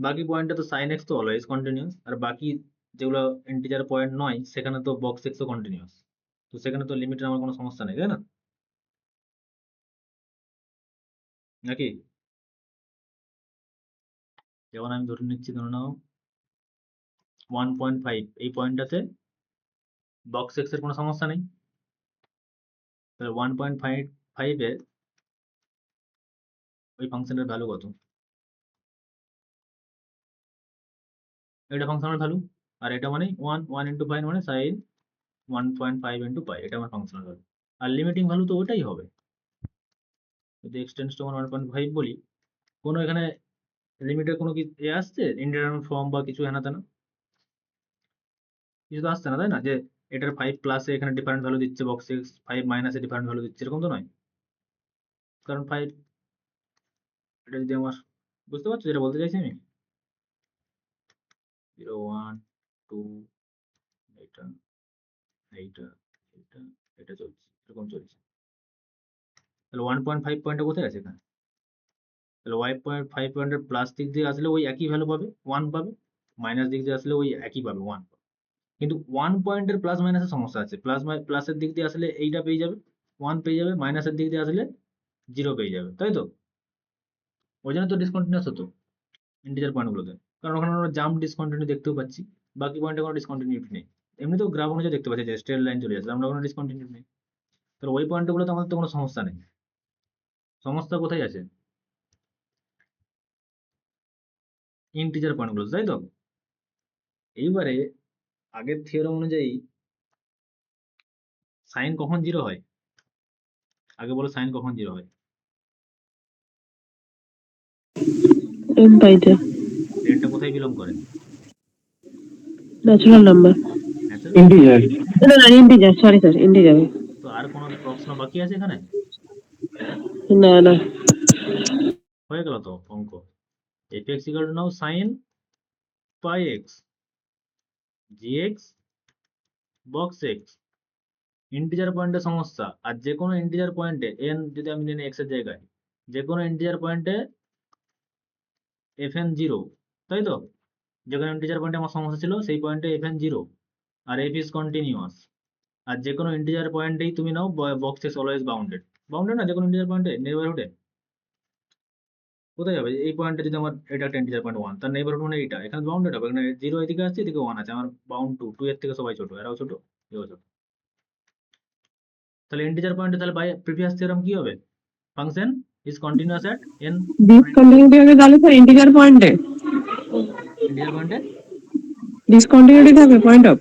বাকি পয়েন্টে তো সাইন এক্স তো অলওয়েজ কন্টিনিউয়াস, আর বাকি যেগুলো ইন্টিজার পয়েন্ট নয় সেখানে তো বক্স এক্সও কন্টিনিউয়াস। তো সেখানে তো লিমিটের আমার কোনো সমস্যা নেই, তাই না? নাকি? যেমন আমি ধরে নিচ্ছি, ধরে নাও 1.5, এই পয়েন্টটাতে বক্স এক্স এর কোনো সমস্যা নেই। তাহলে 1.5 এ ওই ফাংশনের ভ্যালু কত? এটা ফাংশনাল ভ্যালু, আর এটা মানে 1 ইন্টু পাই মানে সাইন 1.5 ইন্টু পাই, এটা আমার ফাংশনাল ভ্যালু। আর লিমিটিং ভ্যালু তো ওটাই হবে। যদি এক্সটেন্স টু 1.5 বলি, কোনো এখানে লিমিটের কোনো কি আসছে ইন্টারনাল ফর্ম বা কিছু হেনা তেনা? কিছু তো আসছে না, তাই না? যে এটার 5 প্লাসে এখানে ডিফারেন্ট ভ্যালু দিচ্ছে, বক্স এক্স 5 মাইনাসে ডিফারেন্ট ভ্যালু দিচ্ছে, এরকম তো নয়। কারণ 5, এটা যদি আমার, বুঝতে পারছো যেটা বলতে চাইছি আমি? 0 1 2, এটা এইটা এটা এটা চলছে, এরকম চলছে। তাহলে 1.5 পয়েন্টটা কোথায় আছে এখানে? তাহলে 1.5 পয়েন্টের প্লাস দিক দিয়ে আসলে ওই একই ভ্যালু পাবে, 1 পাবে। মাইনাস দিক দিয়ে আসলে ওই একই পাবে, 1 পাবে। কিন্তু 1 পয়েন্টের প্লাস মাইনাসের সমস্যা আছে। প্লাসের দিক দিয়ে আসলে এইটা পেয়ে যাবে, 1 পেয়ে যাবে, মাইনাসের দিক দিয়ে আসলে 0 পেয়ে যাবে, তাই তো? ওই জন্য তো ডিসকন্টিনিউয়াস হতো ইন্টিজার পয়েন্টগুলোতে, কারণ ওখানে আমরা জাম্প ডিসকন্টিনিউ দেখতেও পাচ্ছি। বাকি পয়েন্টে কোনো ডিসকন্টিনিউটি নেই। এমনিতেও গ্রাফ অনুযায়ী দেখতে পাচ্ছি যে স্ট্রেট লাইন চলে যাচ্ছে, আমরা কোনো ডিসকন্টিনিউটি নেই। তাহলে ওই পয়েন্টগুলোতে আমাদের তো কোনো সমস্যা নেই। সমস্যা কোথায় আছে? ইন্টিজার পয়েন্টগুলো, তাই তো? এইবারে আগের থিওরাম অনুযায়ী সাইন কখন 0 হয়? আগে বলো, সাইন কখন 0 হয়? এন পাইতে টেনটা কোথায় বিলং করে? Natural number. ন্যাচারাল। ইন্টিজার। না না, ইন্টিজার, সরি স্যার, ইন্টিজার। তো আর কোনো প্রশ্ন বাকি আছে এখানে? না না, হয়ে গেল তো অঙ্ক। এফ এক্স ইকুয়াল টু নাও sign pi x g x box x. Integer পয়েন্টে সমস্যা, আর যে কোনো ইন্টিজার পয়েন্টে এন যদি আমি নিই এক্স এর জায়গায়, যে কোনো ইন্টিজার পয়েন্টে এফ এন 0, তাই তো? যে কোনো ইন্টিজার পয়েন্টে আমার সমস্যা ছিল সেই পয়েন্টে এফ এন 0 আর এফ ইজ কন্টিনিউয়াস। আর যে কোনো ইন্টিজার পয়েন্টেই তুমি নাও box x always bounded. Bounded না, যে কোনো ইন্টিজার পয়েন্টে নেইবারহুডে কোথায় যাবে? এই পয়েন্টে যদি আমার এটা একটা ইন্টিজার পয়েন্ট 1, তার নেইবারহুড মানে এইটা, এখানে বাউন্ডেড হবে। এখানে 0 এদিকে আসছে, এদিকে 1 আছে, আমার বাউন্ড 2 এর থেকে সবাই ছোট, এরাও ছোট, এও ছোট। তাহলে ইন্টিজার পয়েন্টে তাহলে বাই প্রিভিয়াস থিওরাম কি হবে? Function is continuous at n discontinuity হবে তাহলে স্যার ইন্টিজার পয়েন্টে। ইন্টিজার পয়েন্টে। ডিসকন্টিনিউটি থাকবে পয়েন্ট অফ।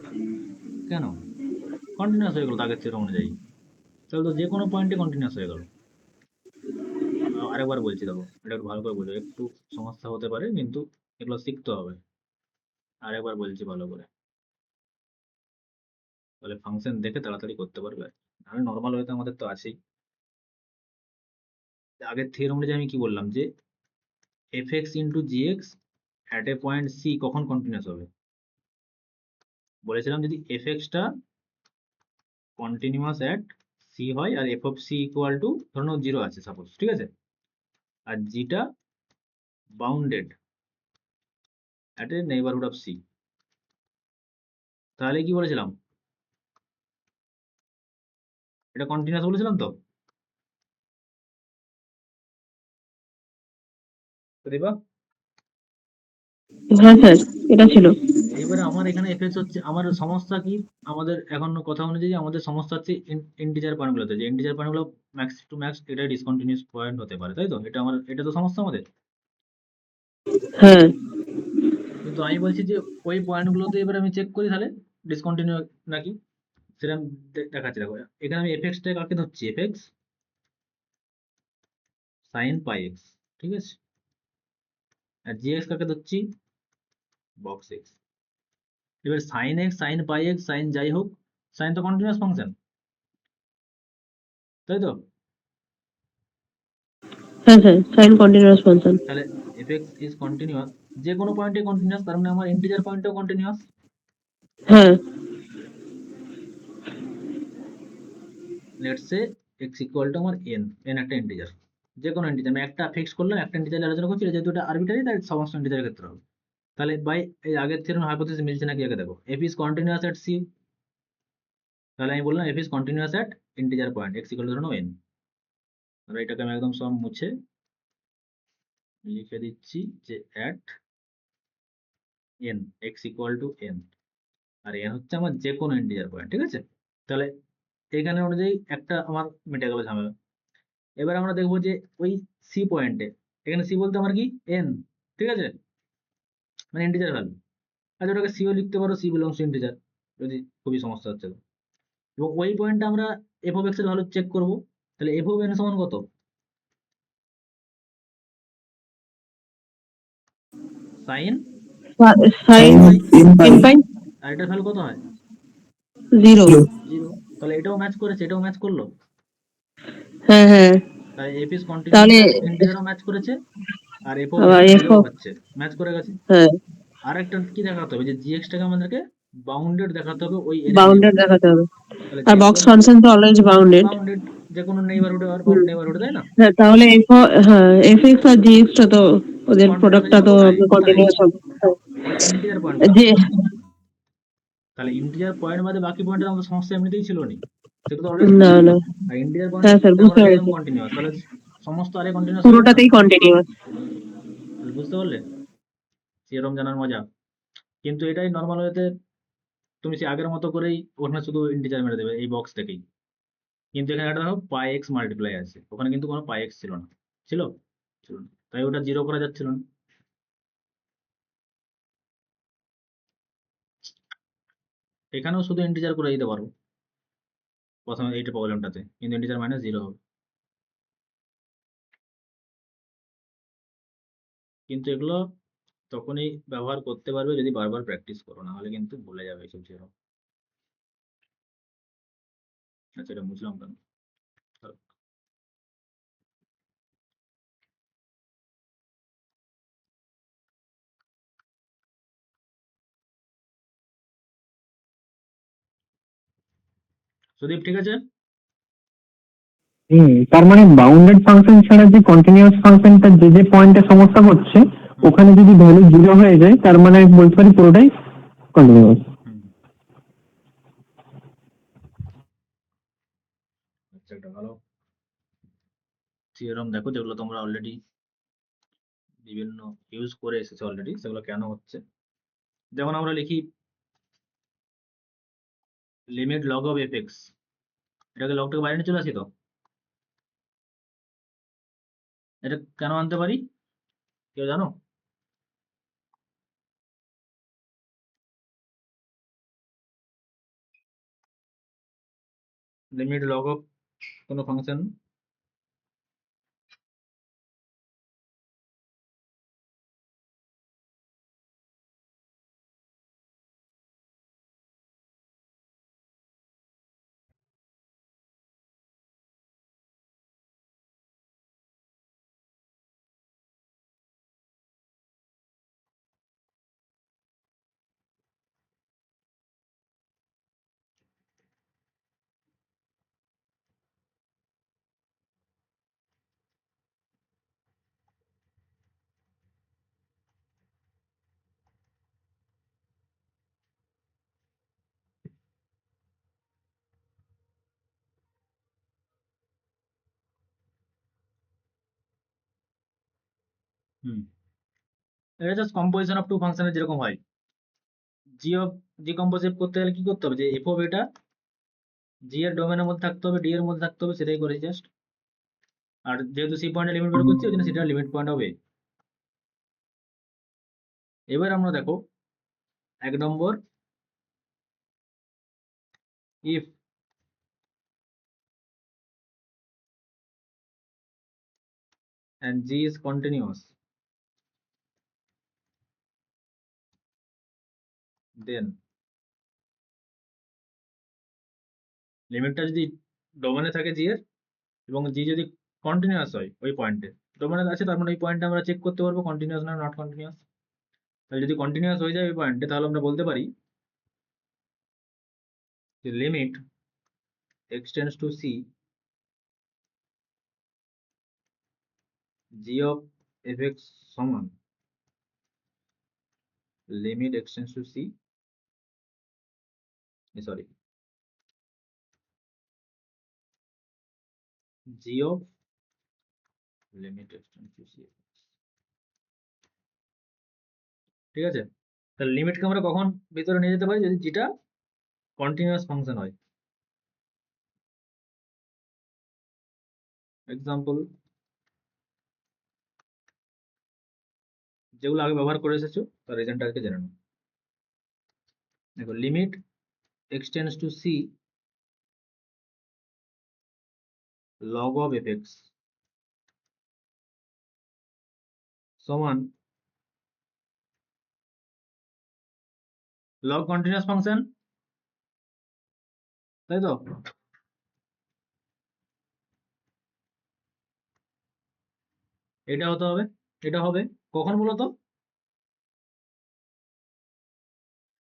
কেন কন্টিনিউয়াস হয়ে গেল আগের থিওরাম অনুযায়ী? তাহলে তো যে কোনো পয়েন্টে কন্টিনিউয়াস হয়ে গেল। আরেকবার বলছি, দেখো এটা একটু ভালো করে বোঝো, একটু সমস্যা হতে পারে কিন্তু এগুলো শিখতে হবে। আরেকবার বলছি ভালো করে। তাহলে ফাংশন দেখে তাড়াতাড়ি করতে পারবে। আর নর্মাল ওয়েতে আমাদের তো আছেই। আগের থিওরেম অনুযায়ী আমি কি বললাম যে fx into gx at a point c কখন কন্টিনিউয়াস হবে? বলেছিলাম যদি fx টা কন্টিনিউয়াস অ্যাট c হয় আর f of c equal to ধরো 0 আছে সাপোজ, ঠিক আছে, আর g টা bounded at a neighbourhood of c, তাহলে কি বলেছিলাম? এটা কন্টিনিউয়াস বলেছিলাম তো দেবা। হ্যাঁ স্যার, এটা ছিল। এইবারে আমার এখানে এফেক্ট হচ্ছে, আমার সমস্যা কি, আমাদের এখন কথা অনুযায়ী আমাদের সমস্যা হচ্ছে ইন্টিজার পয়েন্টগুলোতে, যে ইন্টিজার পয়েন্টগুলো ম্যাক্স টু ম্যাক্স এটা ডিসকন্টিনিউয়াস পয়েন্ট হতে পারে, তাই তো? এটা আমার, এটা তো সমস্যা আমাদের। হ্যাঁ কিন্তু আমি বলছি যে ওই পয়েন্টগুলোতে এবার আমি চেক করি তাহলে ডিসকন্টিনিউ নাকি, সেটা আমি দেখাচ্ছি। দেখো এখানে আমি এফএক্সটা কাকে ধরছি, এফএক্স সাইন পাই এক্স, ঠিক আছে, আর জিএক্স কাকে ধরছি, বক্স এক্স। এবার sine x, sine pi x, sine যাই হোক, সাইন তো কন্টিনিউয়াস ফাংশন, তাই তো? হ্যাঁ স্যার, সাইন কন্টিনিউয়াস ফাংশন। তাহলে এফএক্স ইজ কন্টিনিউয়াস, যে কোনো পয়েন্টে কন্টিনিউয়াস, তার মানে আমার ইন্টিজার পয়েন্টেও কন্টিনিউয়াস। হ্যাঁ let's say x equal to আমার এন, এন একটা ইন্টিজার, যে কোনো ইন্টিজার আমি একটা ফিক্স করলাম, একটা ইন্টিজার আলোচনা করছি, যেহেতু এটা আরবিটারি তাই সমস্ত ইন্টিজারের ক্ষেত্রে হবে। তাহলে বাই এই আগের থিওরেম হাইপোথিসিস মিলছে নাকি আগে দেখো, f is continuous at c, তাহলে আমি বললাম f is continuous at integer point x equal to ধরো এন। আর এটাকে আমি একদম সব মুছে লিখে দিচ্ছি যে at n x equal to n, আর এন হচ্ছে আমার যে কোনো ইন্টিজার পয়েন্ট, ঠিক আছে। তাহলে এখানে অনুযায়ী একটা আমার মিটে গেল ঝামেলা। এবার আমরা দেখবো যে ওই সি পয়েন্টে, এখানে সি বলতে আমার কি এন, ঠিক আছে, মানে ইন্টিজার ভ্যালু। আচ্ছা ওটাকে সিও লিখতে পারো, সি বিলংস টু ইন্টিজার, যদি খুবই সমস্যা হচ্ছে তো। এবং ওই পয়েন্টে আমরা এফ অফ এক্স এর ভ্যালু চেক করবো, তাহলে এফ অফ এন সমান কত, সাইন সাইন পাই, এন পাই আর এটার ভ্যালু কত হয়, 0। 0। তাহলে এটাও ম্যাচ করেছে, এটাও ম্যাচ করলো, হ্যাঁ হ্যাঁ, তাই এফ ইজ কন্টিনিউয়াস তাহলে এট ইন্টিজারও ম্যাচ করেছে, আর এফ অফ আবার এন এফ, জিরো হচ্ছে, ম্যাচ করে গেছে। হ্যাঁ আর একটা কি দেখাতে হবে, যে জিএক্স টাকে আমাদেরকে বাউন্ডেড দেখাতে হবে ওই এন এর বাউন্ডেড নেইবারহুডে। দেখাতে হবে। তাহলে আর যে বক্স কোনো ফাংশন তো অলওয়েজ বাউন্ডেড। বাউন্ডেড, যে কোনো নেইবারহুডে আর নেইবারহুডে, তাই না? হ্যাঁ তাহলে এফ, হ্যাঁ এফ এক্স আর জি এক্স টা তো, ওদের কন্টিনিউয়াস প্রোডাক্টটা আছে তো কোথায়, কোথায় কন্টিনিউয়াস হবে। ওই ইন্টিজার পয়েন্টগুলোতে। যে তাহলে ইন্টিজার পয়েন্ট বাদে বাকি পয়েন্টের আমাদের সমস্যা এমনিতেই ছিল নি, সেটা তো অলরেডি না ছিল। না, আর ইন্টিজার হ্যাঁ স্যার পয়েন্টে বুঝতে আমরা দেখলাম পেরেছি, কন্টিনিউয়াস, তাহলে সমস্ত আরে কন্টিনিউয়াস হয়ে যাবে না। পুরোটাতেই কন্টিনিউয়াস। তাহলে বুঝতে পারলে সেরকম জানার মজা। কিন্তু এটাই নর্মাল ওয়েতে তুমি সে আগের মতো করেই ওখানে শুধু ইন্টিজার মেরে দেবে এই বক্স থেকেই। কিন্তু এখানে একটা দেখো পাই এক্স মাল্টিপ্লাই আছে, ওখানে কিন্তু কোনো পাই এক্স ছিল না, ছিল, ছিল না, তাই ওটা জিরো করা যাচ্ছিল না। এখানেও শুধু ইন্টিজার করে দিতে পারবো প্রথমে এইটা প্রবলেমটাতে, কিন্তু ইন্টিজার মাইনাস জিরো হবে। কিন্তু এগুলো তখনই ব্যবহার করতে পারবে যদি বারবার প্র্যাকটিস করো, না হলে কিন্তু ভুলে যাবে এইসব জিরো। আচ্ছা এটা বুঝলাম কেন। সুদীপ ঠিক আছে? তার মানে বাউন্ডেড ফাংশন ছাড়া যে কন্টিনিউয়াস ফাংশনটা যে যে পয়েন্টে সমস্যা হচ্ছে, হুম ওখানে যদি ভ্যালু জিরো হয়ে যায় তার মানে আমি বলতে পারি পুরোটাই কন্টিনিউয়াস। হুম। আচ্ছা একটা ভালো থিওরেম দেখো যেগুলো তোমরা অলরেডি বিভিন্ন ইউজ করে এসেছো অলরেডি, সেগুলো কেন হচ্ছে। যেমন আমরা লিখি limit log of F x, এটাকে লগটাকে বাইরে নিয়ে চলে আসি তো, এটা কেন আনতে পারি কেউ জানো? লিমিট লগ অফ কোনো ফাংশন হুম এটা জাস্ট কম্পোজিশন অফ টু ফাংশনের যেরকম হয় জি অফ জি কম্পোজিট করতে গেলে কি করতে হবে যে এফ অফ এটা জি এর ডোমেনের মধ্যে থাকতে হবে ডি এর মধ্যে থাকতে হবে সেটাই করেছি জাস্ট আর যেহেতু সি পয়েন্টের লিমিট বের করছি ওই জন্য সেটা লিমিট পয়েন্ট হবে এবার আমরা দেখো 1 নম্বর if and g is continuous then লিমিটটা যদি ডোমেনে থাকে জি এর এবং জি যদি কন্টিনিউয়াস হয় ওই পয়েন্টে ডোমেনে আছে তার মানে ওই পয়েন্টে আমরা চেক করতে পারবো কন্টিনিউয়াস না নট কন্টিনিউয়াস তাহলে যদি কন্টিনিউয়াস হয়ে যায় ওই পয়েন্টে তাহলে আমরা বলতে পারি যে limit extends to c g of fx সমান limit extends to c sorry g of limit extends to c ঠিক আছে তাহলে লিমিটকে আমরা কখন ভিতরে নিয়ে যেতে পারি যদি যেটা কন্টিনিউয়াস ফাংশন হয় এক্সাম্পল যেগুলো আগে ব্যবহার করে এসেছো তার রিজনটা আজকে জেনে নাও দেখো limit extends to c log of fx সমান log কন্টিনিউয়াস ফাংশন তাই তো এটা হতে হবে এটা হবে কখন বলো তো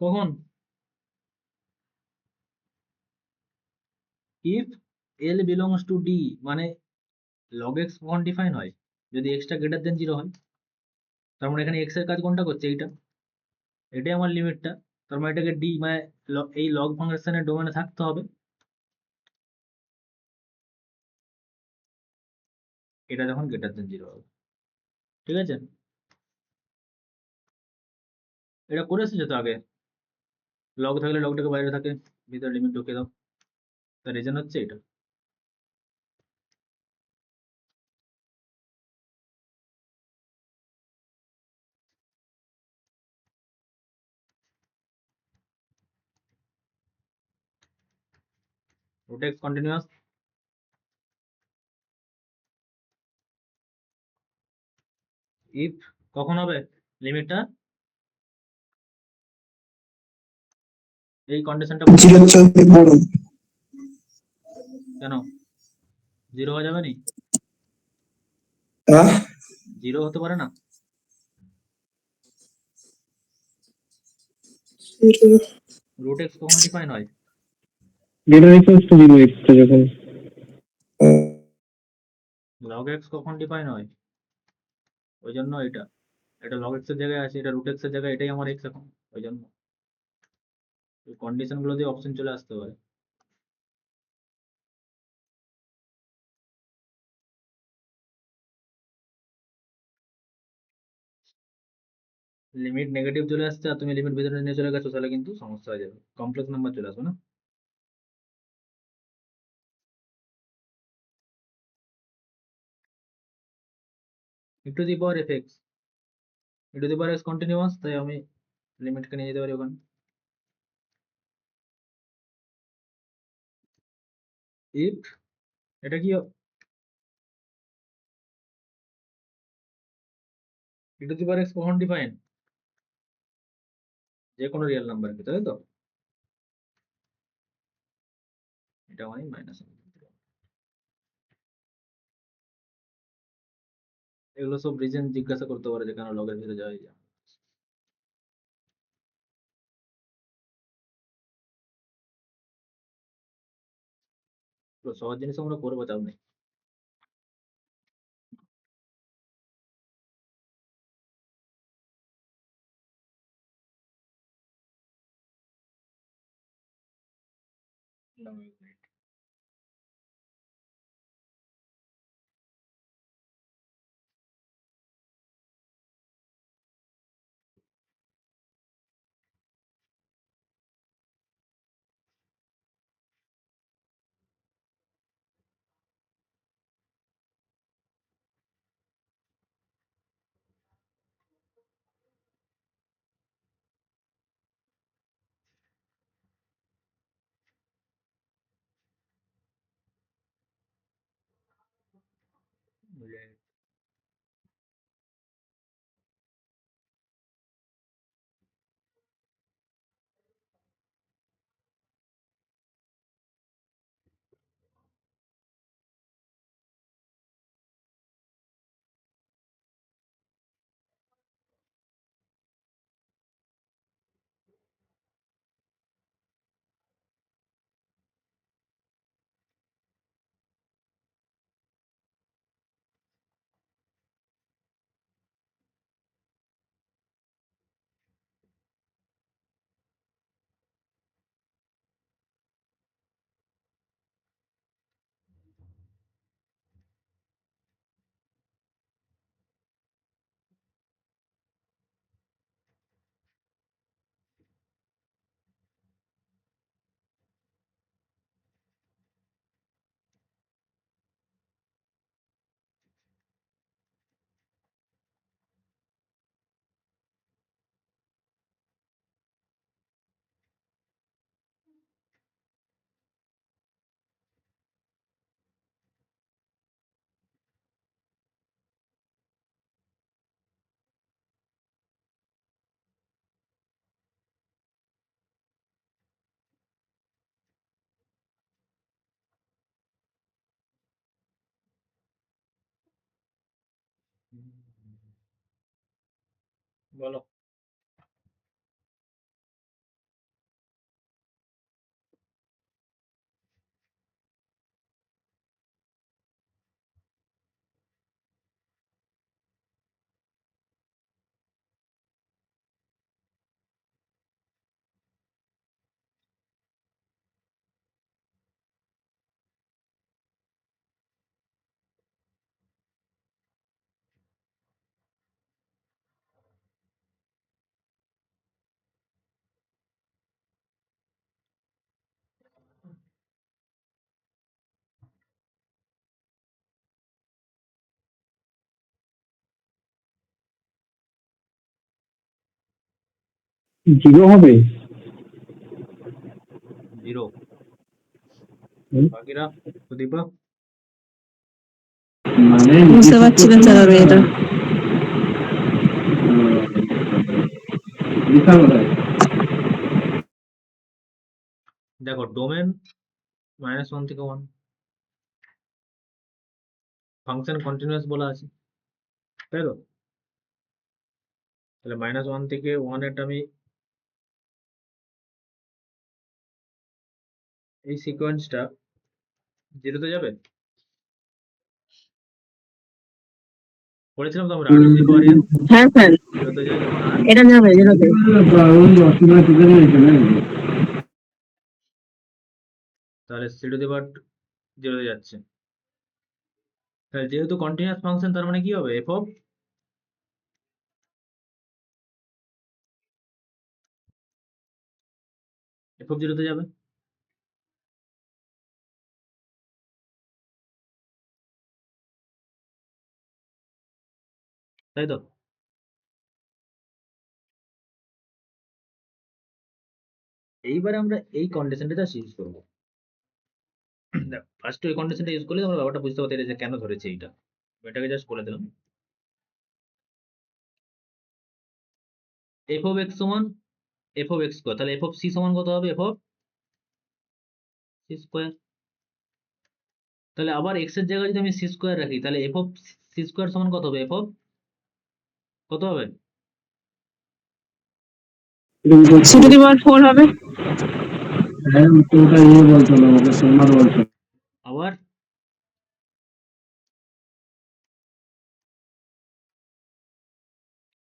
কখন if l belongs to d মানে log x কখন ডিফাইন হয় যদি x টা গ্রেটার দেন 0 হয় তার মানে এখানে x এর কাজ কোনটা করছে এইটা এটাই আমার লিমিটটা তার মানে এটাকে d মানে এই log ফাংশনের ডোমেনে থাকতে হবে এটা যখন গ্রেটার দেন 0 হবে ঠিক আছে এটা করে এসেছো তো আগে লগ থাকলে লগটাকে বাইরে থাকে ভিতরে লিমিট ঢুকে দাও তার রিজন হচ্ছে এটা root x কন্টিনিউয়াস if কখন হবে লিমিটটা এই কন্ডিশনটা জিরোর চাইতে বড় কেন 0 হয়ে যাবে নি হ্যাঁ 0 হতে পারে না root x কখন ডিফাইন হয় greater equals to 0 x টা যখন log x কখন ডিফাইন হয় ওই জন্য এটা এটা log x এর জায়গায় আছে এটা root x এর জায়গায় এটাই আমার x এখন ওই জন্য এই কন্ডিশন গুলো দিয়ে অপশন চলে আসতে পারে লিমিট নেগেটিভ চলে আসছে আর তুমি লিমিট ভিতরে নিয়ে চলে গেছো তাহলে কিন্তু সমস্যা হয়ে যাবে কমপ্লেক্স নাম্বার চলে আসবে না e to the power fx e to the power x continuous তাই আমি লিমিটকে নিয়ে যেতে পারি ওখানে if এটা কি e to the power x কখন ডিফাইন যে কোনো রিয়েল নাম্বারের ক্ষেত্রে তাই তো এটা মানে মাইনাস এগুলো সব রিজন জিজ্ঞাসা করতে পারে যে কেন লগের ভিতরে যাওয়া যায় সহজ জিনিস আমরা করবো চাপ নেই বলো। জিরো হবে। 0 হুম। বাকিরা? সুদীপা? মানে বুঝতে পারছি না স্যার আমি এটা। দেখো ডোমেন -1 থেকে 1, ফাংশন কন্টিনিউয়াস বলা আছে, তাই তো? তাহলে -1 থেকে 1 এর আমি এই সিকোয়েন্সটা 0 তে যাবে? পড়েছিলাম তো আমরা r two the power n হ্যাঁ স্যার, 0 তে যায় যখন r। এটা যাবে যেটাতে। তাহলে c টু দি পাওয়ার 0 তে যাচ্ছে। তাহলে যেহেতু কন্টিনিউয়াস ফাংশন, তার মানে কি হবে? f of 0 তে যাবে, তাই তো? এইবারে আমরা এই কন্ডিশনটা জাস্ট ইউজ করবো। ফার্স্ট এই কন্ডিশনটা ইউজ করলে আমরা ব্যাপারটা বুঝতে পারতে যে কেন ধরেছে এইটা। এটাকে জাস্ট বলে দিলাম f of x সমান f of x স্কয়ার। তাহলে f of c সমান কত হবে? f of c square. তাহলে আবার x এর জায়গায় যদি আমি c স্কয়ার রাখি, তাহলে f of c স্কয়ার সমান কত হবে? f of কত হবে? সি টু দি পাওয়ার 4 হবে। আবার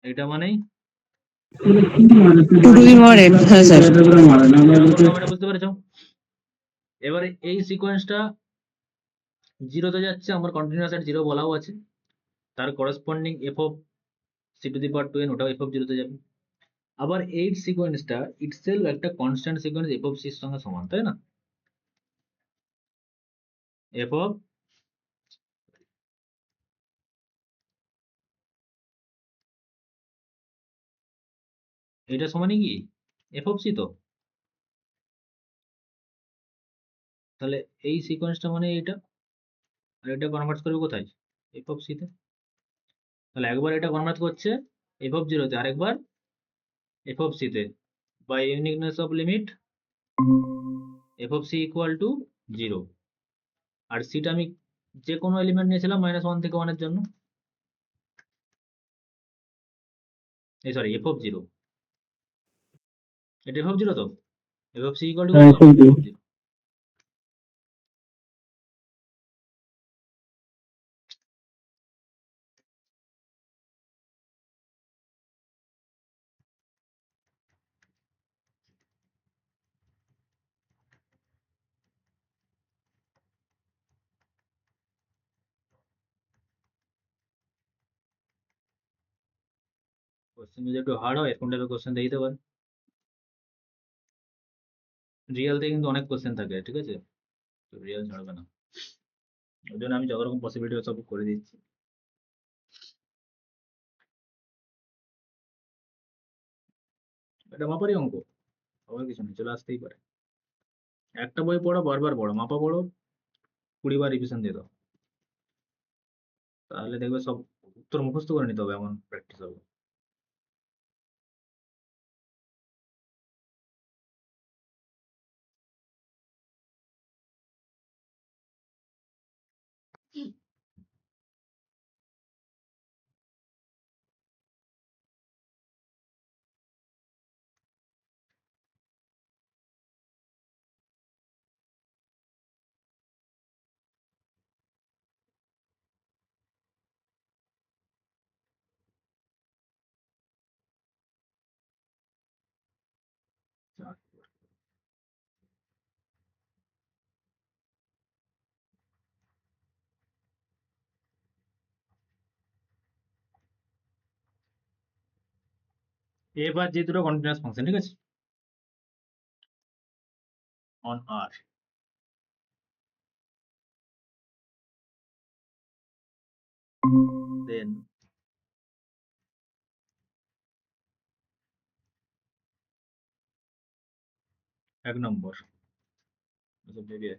এটা মানেই 2 টু দি পাওয়ার n, হ্যাঁ স্যার। এটা বুঝতে পেরেছো? এবারে এই সিকোয়েন্সটা 0 তে যাচ্ছে, আমার কন্টিনিউয়াস এট 0 বলাও আছে। তার corresponding f of c two the power 2n ওটাও f of 0 তে যাবে। আবার এই সিকোয়েন্সটা ইটসেলফ একটা constant sequence f of c এর সঙ্গে সমান, তাই না? f of এটা সমানই কি f of c তো? তাহলে এই সিকোয়েন্সটা মানে এটা, আর এটা কনভার্ট করবে কোথায়? f of c তে। তাহলে একবার এটা কনভার্ট করছে f of 0 তে, আরেকবার f of c তে, by uniqueness of limit f of c equal to 0। আর c টা আমি যে কোনো এলিমেন্ট নিয়েছিলাম -1 থেকে 1 এর জন্য, এই সরি f of 0, এটা f of 0 তো? f of c equal two কত? f of 0। কোশ্চেন যদি একটু হার্ড হয় এরকম টাইপের কোশ্চেন দিয়ে দিতে পারে। রিয়েল থেকে কিন্তু অনেক কোশ্চেন থাকে, ঠিক আছে? তো রিয়েল ছাড়বে না, ওই জন্য আমি যত রকম পসিবিলিটি সব করে দিচ্ছি। এটা মাপারই অঙ্ক, আবার কিছু নেই, চলে আসতেই পারে। একটা বই পড়ো, বারবার পড়ো, মাপা পড়ো, 20 বার রিভিশন দিয়ে দাও, তাহলে দেখবে সব উত্তর মুখস্থ করে নিতে হবে, এমন প্র্যাকটিস হবে। এফ আর জি দুটো কন্টিনিউয়াস ফাংশন, ঠিক আছে, অন আর। দেন এক নম্বর, আচ্ছা বেরিয়ে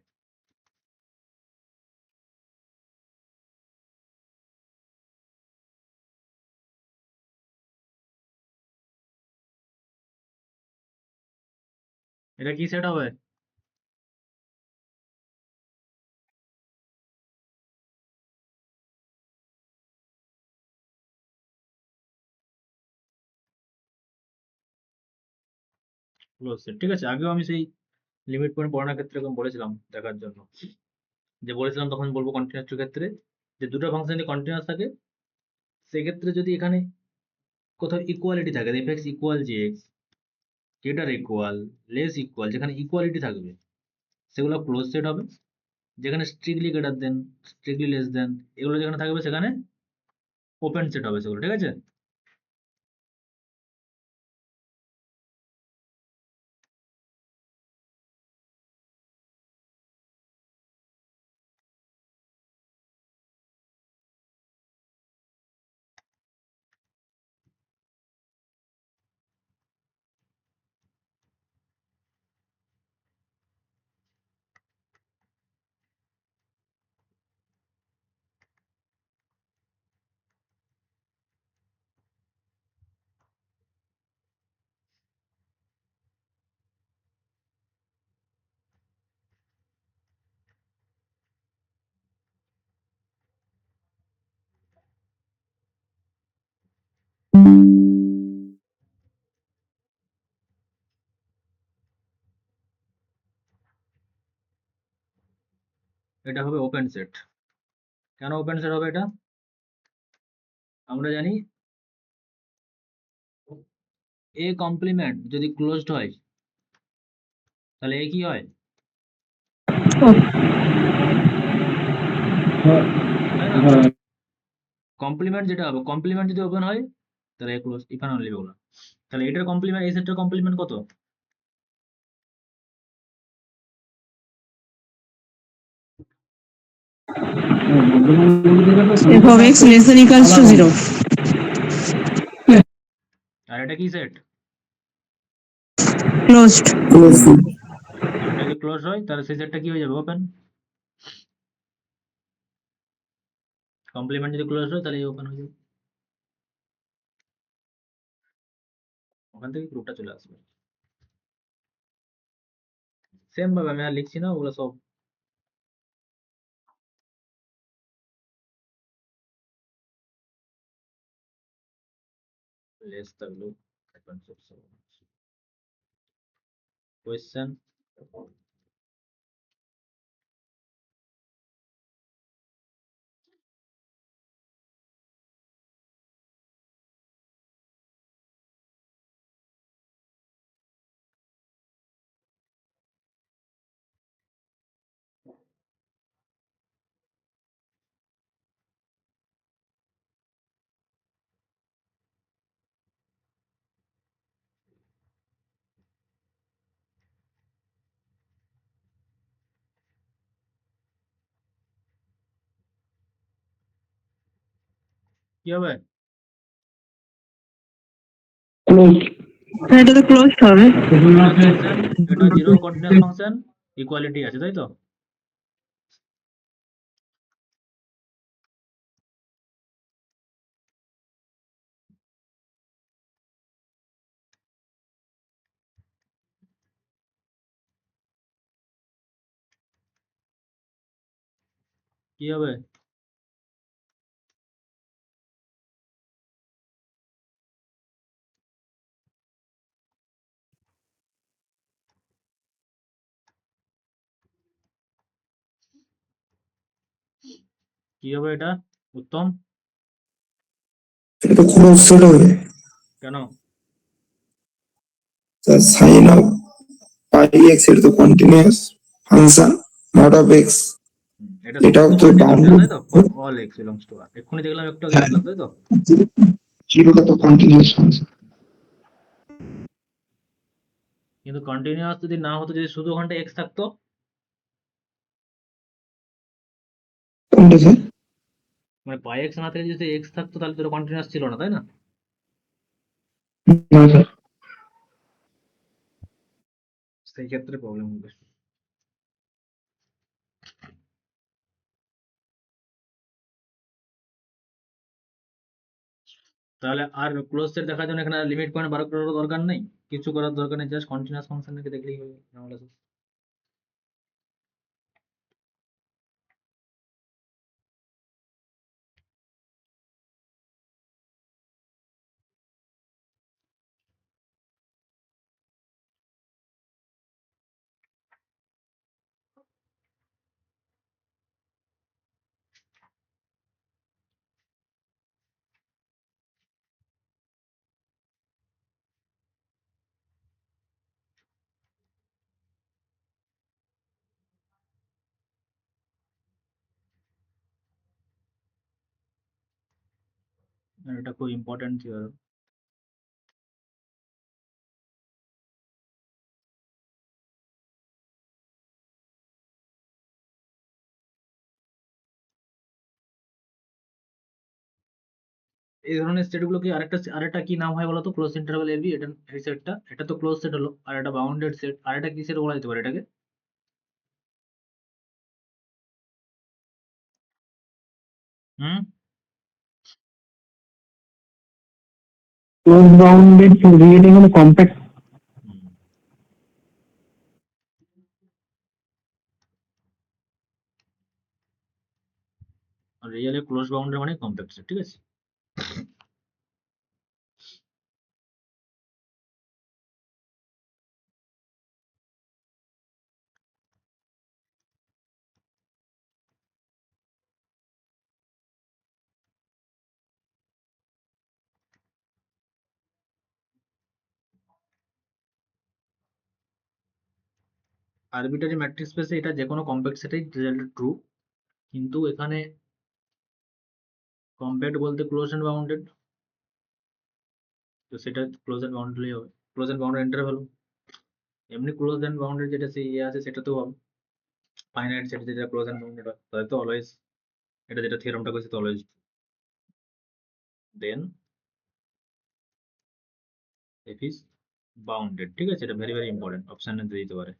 এটা কি সেট হবে? ক্লোজ সেট, ঠিক আছে। আগেও আমি সেই লিমিট পয়েন্ট পড়ানোর ক্ষেত্রে এরকম বলেছিলাম দেখার জন্য, যে বলেছিলাম তখন বলবো কন্টিনিউয়াস ক্ষেত্রে যে দুটো ফাংশন যদি কন্টিনিউয়াস থাকে সেক্ষেত্রে যদি এখানে কোথাও ইকুয়ালিটি থাকে, এফ এক্স ইকুয়াল জি x, greater equal, less equal, যেখানে ইকুয়ালিটি থাকবে সেগুলো ক্লোজ সেট হবে। যেখানে strictly greater than, strictly less than, এগুলো যেখানে থাকবে সেখানে ওপেন সেট হবে সেগুলো, ঠিক আছে। এটা হবে ওপেন সেট। কেন ওপেন সেট হবে এটা? আমরা জানি এ কমপ্লিমেন্ট যদি ক্লোজড হয় তাহলে এ কি হয়, তাই না? কমপ্লিমেন্ট যেটা হবে, কমপ্লিমেন্ট যদি ওপেন হয় তাহলে a close, if and only ওগুলো। তাহলে এটার কমপ্লিমেন্ট, এই সেটটার কমপ্লিমেন্ট কত? f of x less than equals to 0. আর এটা কি সেট? Closed. এটা যদি ক্লোজ হয় তাহলে সেই সেটটা কি হয়ে যাবে, ওপেন। কমপ্লিমেন্ট যদি ক্লোজ হয় তাহলে ওপেন হয়ে যাবে, ওখান থেকে প্রুফটা চলে আসবে। সেম ভাবে আমি আর লিখছি না, ওগুলো সব লেস থাকলেও কোয়েশ্চেন। কি হবে? হ্যাঁ, এটা তো ক্লোজড হবে। ফাংশন এটা জিরো কন্টিনিউয়াস ফাংশন, ইকুয়ালিটি আছে, তাই তো? কি হবে? কি হবে এটা উত্তম? এটা তো ক্লোজ সেট হবে। কেন? সাইন অফ পাই এক্স এটা তো continuous function not of x, এটা এটাও শুধুমাত্র তো পার্টিকুলার না, বাউন্ডেড। তাই তো? For all x belongs to R, এক্ষুনি দেখলাম একটু আগে দেখলাম, তাই তো? জিরোটা তো কন্টিনিউয়াস ফাংশন। কিন্তু কন্টিনিউয়াস যদি না হতো, যদি শুধু ওখানটা এক্স থাকতো, কোনটা স্যার? মানে পাই এক্স না থেকে যদি এক্স থাকতো, তাহলে তো কন্টিনিউয়াস ছিল না, তাই না? না স্যার। সেই ক্ষেত্রে প্রবলেম হবে। তাহলে আর ক্লোজ সেট দেখার জন্য এখানে লিমিট পয়েন্ট বার করার দরকার নেই, কিছু করার দরকার নেই, জাস্ট কন্টিনিউয়াস ফাংশনকে দেখলেই হবে তাহলে। আর এটা খুব ইম্পর্টেন্ট থিওরেম। এই ধরনের সেটগুলোকে আরেকটা কি নাম হয় বলতো? ক্লোজ ইন্টারভ্যাল এবি, এটা এই সেটটা, এটা তো ক্লোজ সেট হলো, আর এটা বাউন্ডেড সেট, আর এটা কি সেট বলা যেতে পারে এটাকে? হুম, ক্লোজ বাউন্ডেড রিয়েলি মানে কম্প্যাক্ট। রিয়েলে ক্লোজ বাউন্ডেড মানে কমপ্লেক্স সেট, ঠিক আছে? আরবিটারি ম্যাট্রিক্স স্পেসে এটা যে কোনো কমপ্লেক্স সেটেই রেজাল্ট ট্রু, কিন্তু এখানে কম্প্যাক্ট বলতে ক্লোজ এন্ড বাউন্ডেড, তো সেটা ক্লোজ এন্ড বাউন্ডেড হবে, ক্লোজ এন্ড বাউন্ডেড ইন্টারভ্যাল। এমনি ক্লোজ এন্ড বাউন্ডেড যেটা সেই ইয়ে আছে সেটাতেও হবে, ফাইনাইট সেট যেটা ক্লোজ এন্ড বাউন্ডেড হয়, তাহলে তো অলওয়েজ এটা যেটা থিওরামটা করেছে তো always then f is bounded, ঠিক আছে? এটা ভেরি ভেরি ইম্পর্টেন্ট, অপশানে দিয়ে দিতে পারে।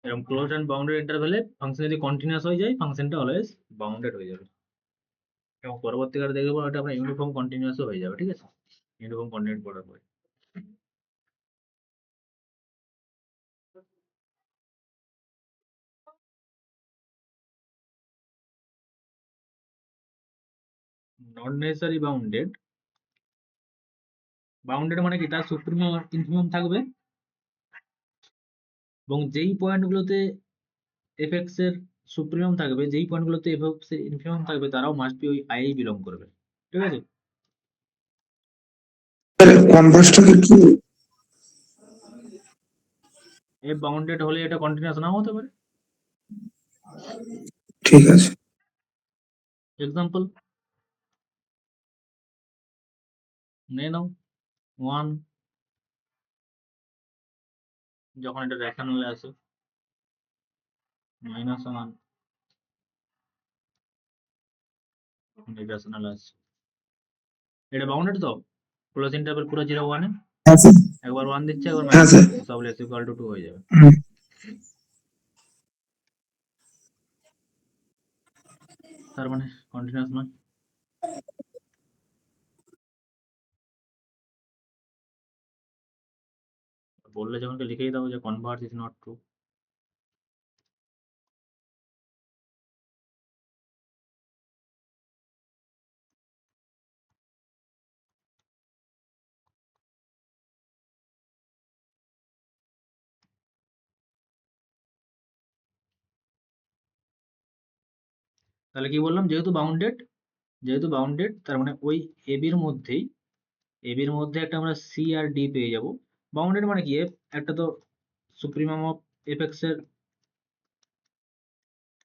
এরকম ক্লোজ এন্ড বাউন্ডেড ইন্টারভ্যালে ফাংশন যদি কন্টিনিউয়াস হয়ে যায়, ফাংশনটা অলওয়েজ বাউন্ডেড হয়ে যাবে। এবং পরবর্তীকালে দেখবো এটা আপনার ইউনিফর্ম কন্টিনিউয়াসও হয়ে যাবে, ঠিক আছে? ইউনিফর্ম কন্টিনিউয়াস করার পরে নট নেসেসারি বাউন্ডেড, বাউন্ডেড মানে কি তার সুপ্রিমম আর ইনফিমম থাকবে, এবং যেই পয়েন্টগুলোতে এফএক্স এর সুপ্রিমম থাকবে, যেই পয়েন্টগুলোতে এফএক্স এর ইনফিমম থাকবে, তারাও মাস্ট বি ওই আই বিলং করবে, ঠিক আছে? কনভার্সটাকে কি? এফ বাউন্ডেড হলে এটা কন্টিনিউয়াস নাও হতে পারে। ঠিক আছে। এক্সাম্পল নিয়ে নাও, 1 যখন এটা রেশনালে আসে, -1 ইরেশনাল আসে, এটা বাউন্ডেড তো, ক্লোজ ইন্টারভ্যাল পুরো 0 1 এ, হ্যাঁ স্যার। একবার 1 দিচ্ছে, একবার হ্যাঁ মাইনাস স্যার। দিচ্ছে, সব লেস ইকুয়াল টু 2 হয়ে যাবে। হুম, তার মানে কন্টিনিউয়াস নয়। বললে যখন লিখেই দাও যে কনভার্স ইজ নট ট্রু। তাহলে কি বললাম? যেহেতু বাউন্ডেড তার মানে ওই এবির মধ্যে একটা আমরা সি আর ডি পেয়ে যাব। বাউন্ডেড মানে কি, এফ একটা তো সুপ্রিমাম অফ এফএক্স এর,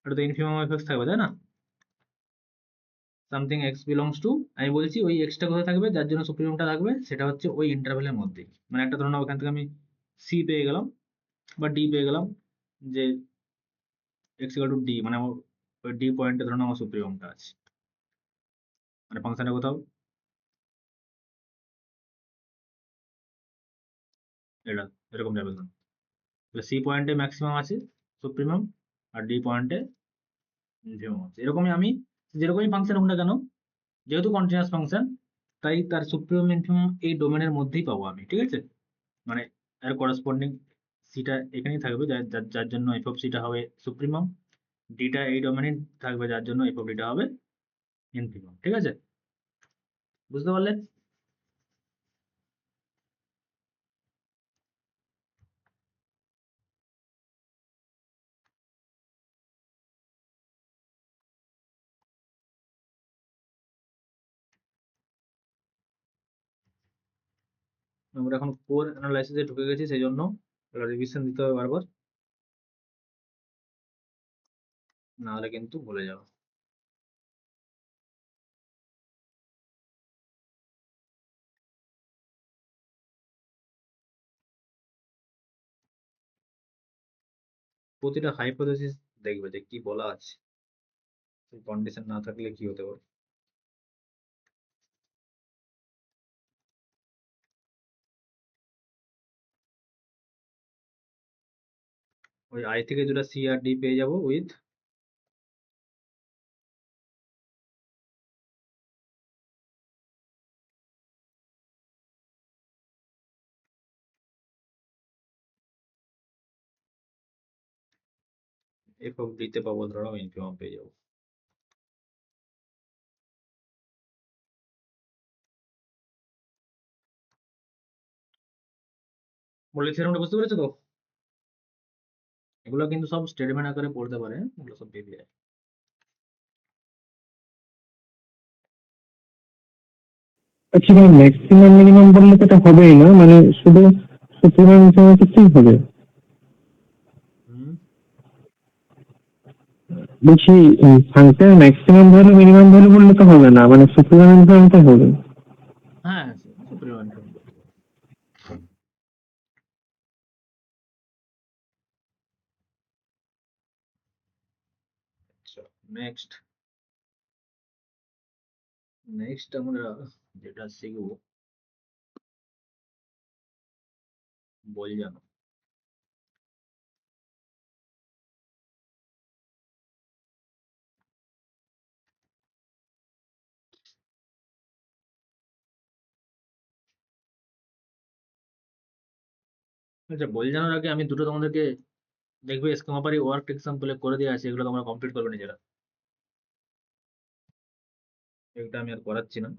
একটা তো ইনফিমাম অফ এফএক্স থাকবে, তাই না? সামথিং এক্স বিলংস টু, আমি বলছি ওই এক্সটা কোথায় থাকবে, যার জন্য সুপ্রিমামটা থাকবে সেটা হচ্ছে ওই ইন্টারভ্যালের মধ্যে। মানে একটা ধরুন ওখান থেকে আমি সি পেয়ে গেলাম বা ডি পেয়ে গেলাম, যে এক্স ইকুয়াল টু ডি, মানে ওই ডি পয়েন্টে ধরুন আমার সুপ্রিমামটা আছে, মানে ফাংশনটা কোথাও এটা এরকম যাবে ধরুন, তাহলে সি পয়েন্টে ম্যাক্সিমাম আছে সুপ্রিমাম, আর ডি পয়েন্টে মিনিমাম আছে। এরকমই আমি যেরকমই ফাংশন হোক না কেন, যেহেতু কন্টিনিউয়াস ফাংশন, তাই তার সুপ্রিমাম মিনিমাম এই ডোমেনের মধ্যেই পাবো আমি, ঠিক আছে? মানে এর করেসপন্ডিং সিটা এখানেই থাকবে, যার জন্য এফ অফ সিটা হবে সুপ্রিমাম, ডিটা এই ডোমেনে থাকবে, যার জন্য এফ অফ ডিটা হবে ইনফিমাম, ঠিক আছে? বুঝতে পারলে? আমরা এখন কোর অ্যানালাইসিসে ঢুকে গেছি, সেই জন্য রিভিশন দিতে হবে বারবার, নাহলে কিন্তু ভুলে যাবো। প্রতিটা হাইপোথেসিস দেখবে যে কি বলা আছে, কন্ডিশন না থাকলে কি হতে পারে। ওই আই থেকে যেটা সি আর ডি পেয়ে যাবো উইথ এফ অফ ডি তে পাবো ধরো ইনফিমাম পেয়ে যাবো। বলে থিওরেমটা বুঝতে পেরেছো তো? এগুলো কিন্তু সব স্টেটমেন্ট আকারে পড়তে পারে, এগুলো সব ভেবে যায়। আচ্ছা ভাই, ম্যাক্সিমাম মিনিমাম বললে তো এটা হবেই না, মানে শুধু সুপ্রিমাম মিনিমাম ক্ষেত্রেই হবে। হুম, বলছি ফাংশনের ম্যাক্সিমাম ভ্যালু মিনিমাম ভ্যালু বললে তো হবে না, মানে সুপ্রিমাম মিনিমামটাই হবে। হ্যাঁ সুপ্রিমাম ইনফিমাম বলতে পারো। আচ্ছা, নেক্সট নেক্সট আমরা যেটা শিখবো বল জানো। আচ্ছা, বল জানার আগে আমি দুটো তোমাদেরকে দেখবে স্কিমাপারি ওয়ার্ক এক্সাম্পলে করে দেওয়া আছে, এগুলো তোমরা কমপ্লিট করবে নিজেরা, এটা আমি আর করাচ্ছি না।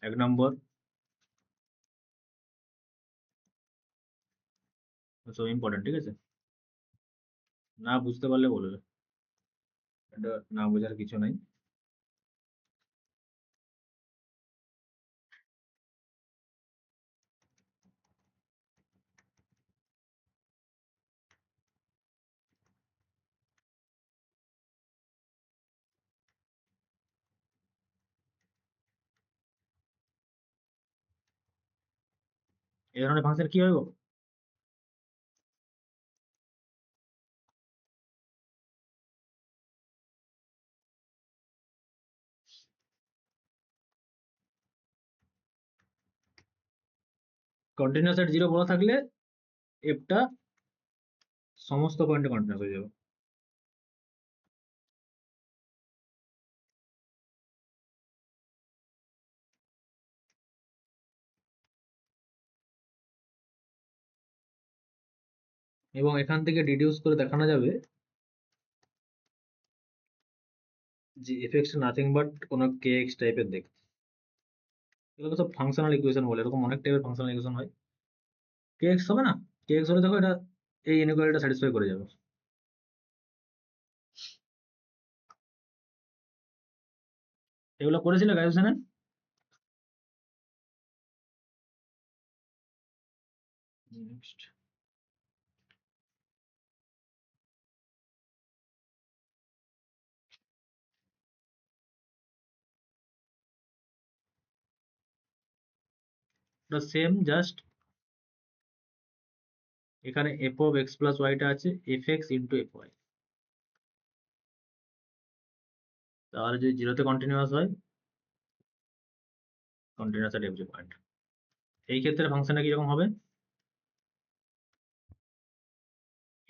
1 নম্বর, সব ইম্পর্টেন্ট, ঠিক আছে? না বুঝতে পারলে বলবে, এটা না বোঝার কিছু নাই। এই ধরনের ফাংশন কি হবে গো? কন্টিনিউয়াস এট জিরো বলা থাকলে এফটা সমস্ত পয়েন্টে কন্টিনিউয়াস হয়ে যাবে। এবং এখান থেকে ডিডিউস করে দেখানো যাবে যে এফ এক্স নাথিং বাট কোনো কে এক্স টাইপের দেখতে। এগুলো সব ফাংশনাল ইকুয়েশন বলে, এরকম অনেক টাইপের ফাংশনাল ইকুয়েশন হয়। কে এক্স হবে না, কে এক্স হলে দেখো এটা এই ইনইকুয়ালিটিটা স্যাটিসফাই করে যাবে। এগুলো করেছিলে গ্রাজুয়েশনে? নেক্সট, ওটা সেম, জাস্ট এখানে এফ অফ এক্স প্লাস ওয়াইটা আছে f x into f y. তাহলে যদি জিরোতে কন্টিনিউয়াস হয়, কন্টিনিউয়াস এট এভরি পয়েন্ট। এই ক্ষেত্রে ফাংশনটা কিরকম হবে?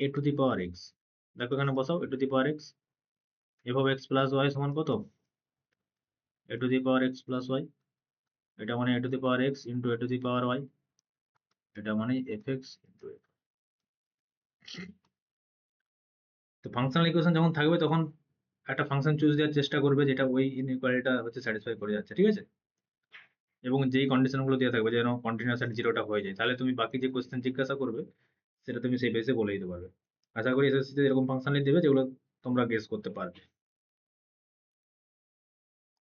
এ টু দি পাওয়ার এক্স, দেখো এখানে বসাও a to the power x, f of x plus y সমান কত? A to the power x plus y, এটা মানে a to the power x into a to the power y, এটা মানে এফ এক্স ইন্টু এফ। তো ফাংশনাল ইকুয়েশন যখন থাকবে তখন একটা ফাংশন চুজ দেওয়ার চেষ্টা করবে যেটা ওই ইনইকুয়ালিটিটা হচ্ছে স্যাটিসফাই করে যাচ্ছে, ঠিক আছে? এবং যেই কন্ডিশনগুলো দেওয়া থাকবে যেন কন্টিনিউয়াস এট জিরোটা হয়ে যায়, তাহলে তুমি বাকি যে কোশ্চেন জিজ্ঞাসা করবে সেটা তুমি সেই বেসে বলে দিতে পারবে। আশা করি এসএসসিতে এরকম ফাংশনই দেবে যেগুলো তোমরা গেস করতে পারবে।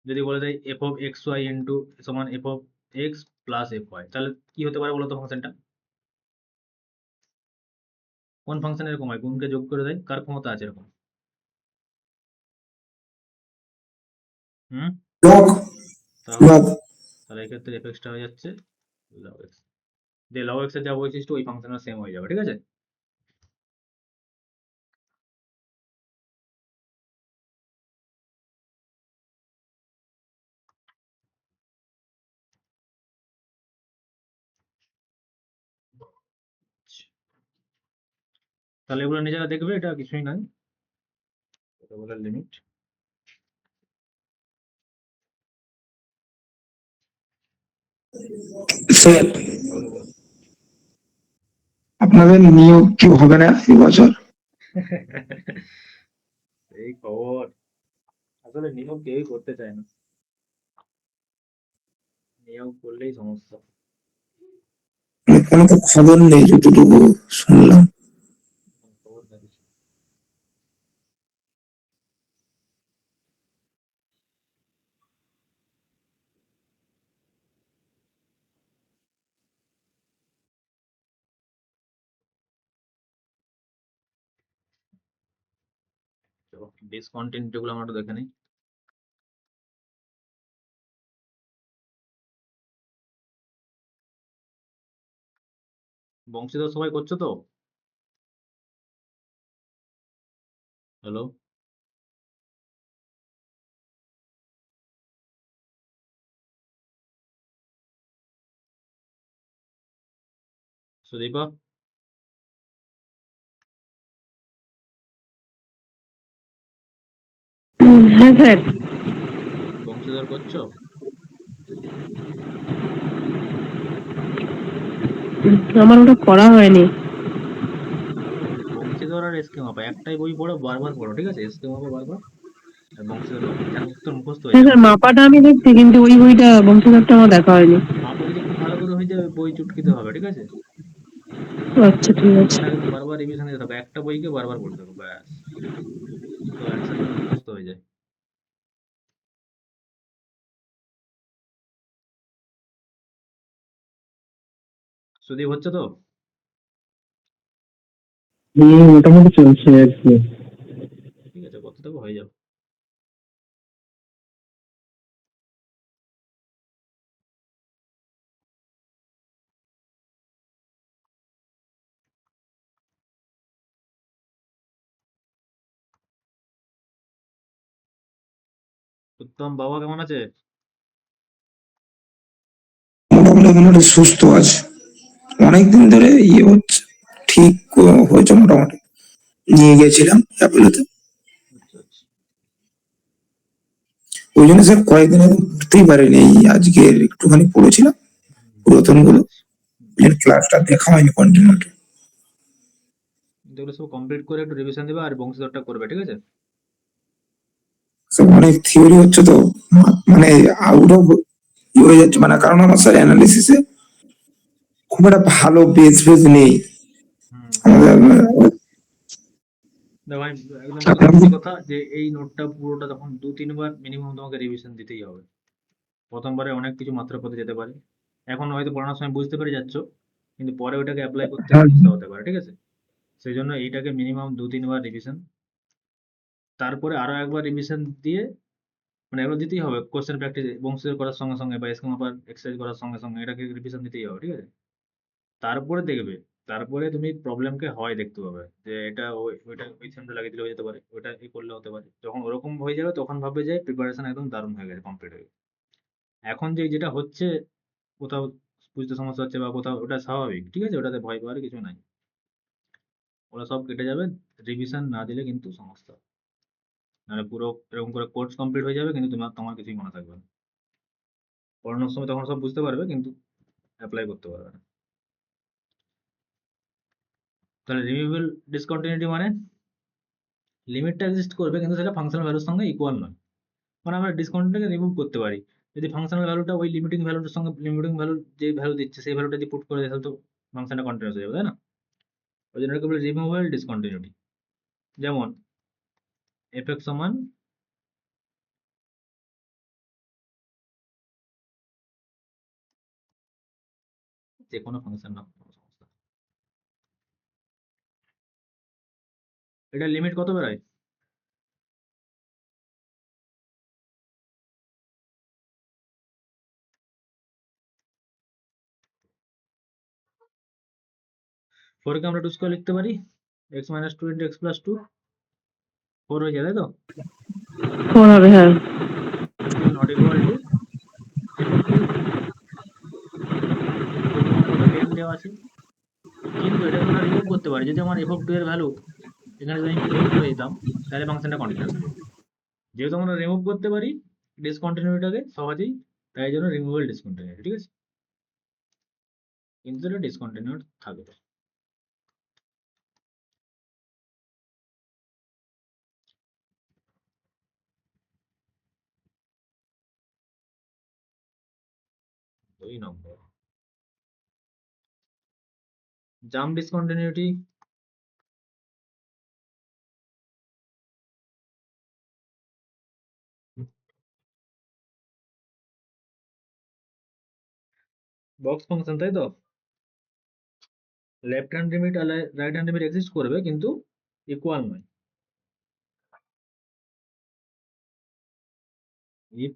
যদি বলে দেয় f of x y into সমান f of x plus f y, তাহলে কি হতে পারে বলো তো ফাংশনটা? কোন ফাংশন এরকম হয়? গুণকে যোগ করে দেয়, কার ক্ষমতা আছে এরকম? হুম, লগ তাহলে লগ তাহলে এক্ষেত্রে এফ এক্সটা হয়ে যাচ্ছে লগ এক্স, দিয়ে লগ এক্স এর যা বৈশিষ্ট্য ওই ফাংশনের সেম হয়ে যাবে, ঠিক আছে? তাহলে এগুলো নিজেরা দেখবে, এটা কিছুই নয়, এটা বলে লিমিট। স্যার, বলো বলো। আপনাদের নিয়োগ কি হবে না এই বছর? এই খবর, আসলে নিয়োগ কেউই করতে চায় না, নিয়োগ করলেই সমস্যা। কোনো তো খবর নেই যতটুকু শুনলাম। খবর নেই। চলো ডিসকন্টিনিউটি গুলো আমরা একটু দেখে নিই। বংশীধর সবাই করছো তো? হ্যালো, সুদীপা, হ্যাঁ স্যার। বংশীধর করছো? আমার ওটা করা হয়নি। বংশীধর আর এসকে মাপা একটাই বই পড়ো, বারবার পড়ো, ঠিক আছে? এসকে মাপা বারবার আর বংশীধর বারবার, যেন উত্তর মুখস্থ হয়ে হ্যাঁ যায় স্যার, আমার। মাপাটা আমি দেখছি কিন্তু ওই বইটা বংশধরটা আমার দেখা হয়নি। মাপা যদি খুব ভালো করে হয়ে যায় বই চুটকিতে হবে, ঠিক আছে? আচ্ছা ঠিক আছে। ওটা কিন্তু বারবার রিভিশন দিতে হবে, একটা বইকে বারবার পড়তে হবে, ব্যাস, তো অ্যান্সার যেন মুখস্থ হয়ে যায়। সুদীপ হচ্ছে তো? মোটামুটি চলছে আর কি। ঠিক আছে, কতটুকু হয়ে যাবে। উত্তম বাবা কেমন আছে? মোটামুটি মোটামুটি সুস্থ আছে, অনেকদিন ধরে ইয়ে হচ্ছে, ঠিক হয়েছে মোটামুটি। নিয়ে গেছিলাম অ্যাপোলোতে, আচ্ছা আচ্ছা। ওই জন্য স্যার কয়েকদিন আগে উঠতেই পারিনি, এই আজকের একটুখানি পড়েছিলাম পুরাতন বুঝতে গুলো, পারছি। ক্লাসটা দেখা হয়নি কন্টিনিউ। কিন্তু এগুলো সব কমপ্লিট করে একটু রিভিশন দেবে আর বংশীধরটা করবে, ঠিক আছে? স্যার অনেক থিওরি হচ্ছে তো, মানে আউট অফ হয়ে যাচ্ছে, মানে কারণ আমার স্যার অ্যানালিসিসে খুব একটা ভালো বেস নেই হুম, আমাদের। দেখো আমি একদম পুরো আপনার সত্যি কথা যে এই নোটটা পুরোটা তখন 2-3 বার মিনিমাম তোমাকে রিভিশন দিতেই হবে। প্রথমবারে অনেক কিছু মাত্রা পড়তে যেতে পারে, এখন হয়তো পড়ানোর সময় বুঝতে পেরে যাচ্ছ, কিন্তু পরে ওটাকে অ্যাপ্লাই করতে সমস্যা হতে পারে, ঠিক আছে? সেই জন্য এইটাকে মিনিমাম 2-3 বার রিভিশন, তারপরে আরো একবার রিভিশন দিয়ে মানে এগুলো দিতেই হবে কোশ্চেন প্র্যাকটিস বংশের করার সঙ্গে সঙ্গে বা স্কিম আপার এক্সারসাইজ করার সঙ্গে সঙ্গে এটাকে রিভিশন দিতেই হবে, ঠিক আছে? তারপরে দেখবে, তারপরে তুমি প্রবলেমকে হয় দেখতে পাবে যে এটা ওইটা ওই সেমটা লাগিয়ে দিলে হয়ে যেতে পারে, ওইটা এই করলে হতে পারে। যখন ওরকম হয়ে যাবে তখন ভাববে যে প্রিপারেশন একদম দারুণ হয়ে গেছে, কমপ্লিট হয়ে গেছে। এখন যেটা হচ্ছে, কোথাও বুঝতে সমস্যা হচ্ছে বা কোথাও, ওটা স্বাভাবিক, ঠিক আছে? ওটাতে ভয় পাওয়ার কিছু নাই, ওরা সব কেটে যাবে। রিভিশন না দিলে কিন্তু সমস্যা, নাহলে পুরো এরকম করে কোর্স কমপ্লিট হয়ে যাবে কিন্তু তোমার কিছুই মনে থাকবে না। পড়ানোর সময় তখন সব বুঝতে পারবে কিন্তু অ্যাপ্লাই করতে পারবে না। তাহলে রিমুভেবল ডিসকন্টিনিউটি মানে লিমিটটা এক্সিস্ট করবে কিন্তু সেটা ফাংশনাল ভ্যালুর সঙ্গে ইকুয়াল নয়। মানে আমরা ডিসকন্টিনিউটিকে রিমুভ করতে পারি যদি ফাংশনাল ভ্যালুটা ওই লিমিটিং ভ্যালুটার সঙ্গে, লিমিটিং ভ্যালুর যে ভ্যালু দিচ্ছে সেই ভ্যালুটা যদি পুট করে দেয় তাহলে তো ফাংশনটা কন্টিনিউয়াস হয়ে যাবে, তাই না? ওই জন্য এটাকে বলে রিমুভেবল ডিসকন্টিনিউটি। যেমন f(x) সমান যে কোনো ফাংশন না, কোনো সমস্যা। এটা লিমিট কত বেরোয়? ফোরকে আমরা 2 স্কোয়ার লিখতে পারি, x minus 2 into x plus 2, 4 হয়ে যায়, তাই তো? 4 হবে, হ্যাঁ। Still not equal to f of 2, যেহেতু আমার কত 10 দেওয়া আছে। কিন্তু এটাকে আমরা রিমুভ করতে পারি, যদি আমার f অফ 2 এর ভ্যালু এখানে যদি আমি 8 করে দিতাম তাহলে ফাংশনটা কন্টিনিউয়াস হতো। যেহেতু আমরা রিমুভ করতে পারি ডিসকন্টিনিউটিটাকে সহজেই, তাই জন্য রিমুভেবল ডিসকন্টিনিউটি, ঠিক আছে? কিন্তু এটা ডিসকন্টিনিউড থাকবে। দুই নম্বর জাম্প ডিসকন্টিনিউটি। বক্স ফাংশন, তাই তো? লেফট হ্যান্ড লিমিট আর রাইট হ্যান্ড লিমিট এক্সিস্ট করবে কিন্তু ইকুয়াল নয়। ইফ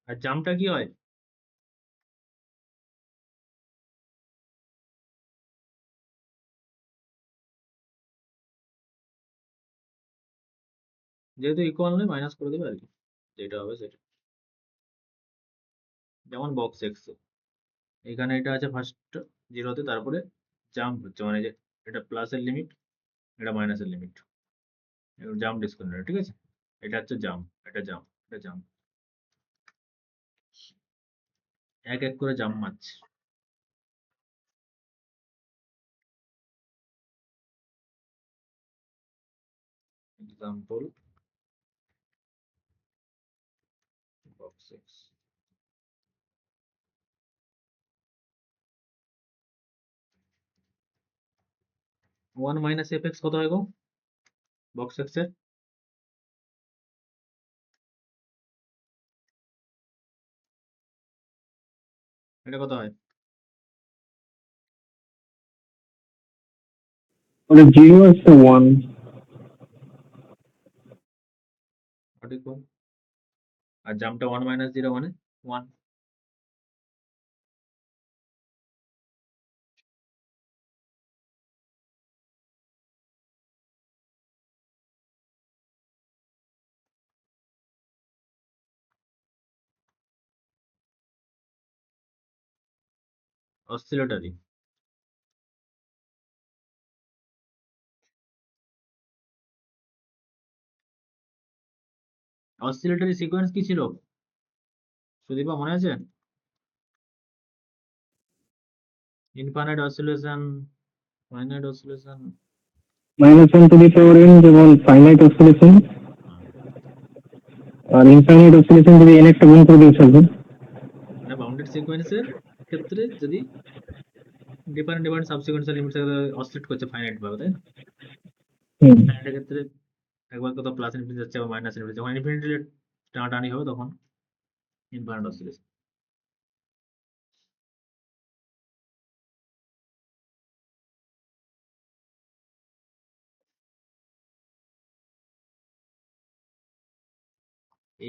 আর জাম্পটা কি হয়? যেহেতু ইকুয়াল নয় মাইনাস করে দেবে আর কি, যেটা হবে সেটা। যেমন বক্স এক্স, এখানে এটা আছে ফার্স্ট জিরোতে, তারপরে জাম্প হচ্ছে মানে যে এটা প্লাসের লিমিট, এটা মাইনাসের লিমিট, জাম্প ডিসকন্টিনিউটি, ঠিক আছে? এটা হচ্ছে জাম্প, এটা জাম্প, এটা জাম্প, এক এক করে জাম্প মারছে। Example box x. 1 minus F x কত হয় গো বক্স এক্স এর? এটা কত হয়? ওটা 0 একটা 1। Not equal. আর জাম্পটা 1 মাইনাস 0 মানে 1। অসিলেটরি। অসিলেটরি সিকোয়েন্স কি ছিল সুদীপা, মনে আছে? Infinite oscillation, finite oscillation. -1 to the power n যেমন ফাইনাইট অসিলেশন, আর ইনফাইনাইট অসিলেশন যদি n একটা গুণ করে দিয়ে থাকবে। মানে বাউন্ডেড সিকোয়েন্সের ক্ষেত্রে যদি ডিফারেন্ট সাবসিকুয়েন্সিয়াল লিমিট সাথে অসিলেট করছে ফাইনাইট ভাবে, তাই না? হুম। ফাইনাইটের ক্ষেত্রে একবার কোথাও প্লাস ইনফিনিটি যাচ্ছে বা মাইনাস ইনফিনিটি, যখন ইনফিনিটি টানাটানি হবে তখন ইনফাইনাইট অসিলেশন।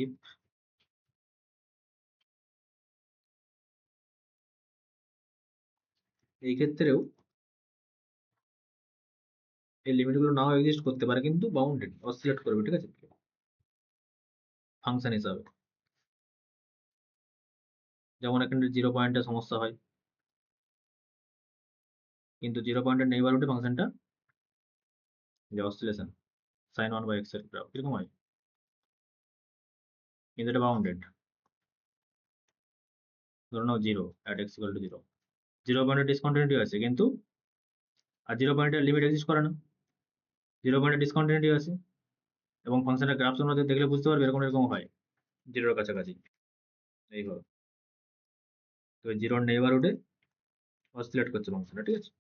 if এই ক্ষেত্রেও এই লিমিটগুলো নাও এক্সিস্ট করতে পারে, কিন্তু বাউন্ডেড অসিলেট করবে, ঠিক আছে, ফাংশন হিসাবে। যেমন এখানে 0 পয়েন্টে সমস্যা হয়, কিন্তু 0 পয়েন্টের নেইবারহুডে ফাংশনটা যে অসিলেশন sin 1 x এর গ্রাফ কিরকম হয়, কিন্তু এটা বাউন্ডেড। ধরে নাও 0 at x equal to 0, 0 পয়েন্টে ডিসকন্টিনিউটি আছে, কিন্তু আর 0 পয়েন্টের লিমিট এক্সিস্ট করে না, 0 পয়েন্টে ডিসকন্টিনিউটি আছে, এবং ফাংশনের গ্রাফ তোমরা দেখলে বুঝতে পারবে এরকম এরকম হয় 0 এর কাছাকাছি এইভাবে। তো 0 নেইবারহুডে অসিলেট করছে ফাংশনটা, ঠিক আছে।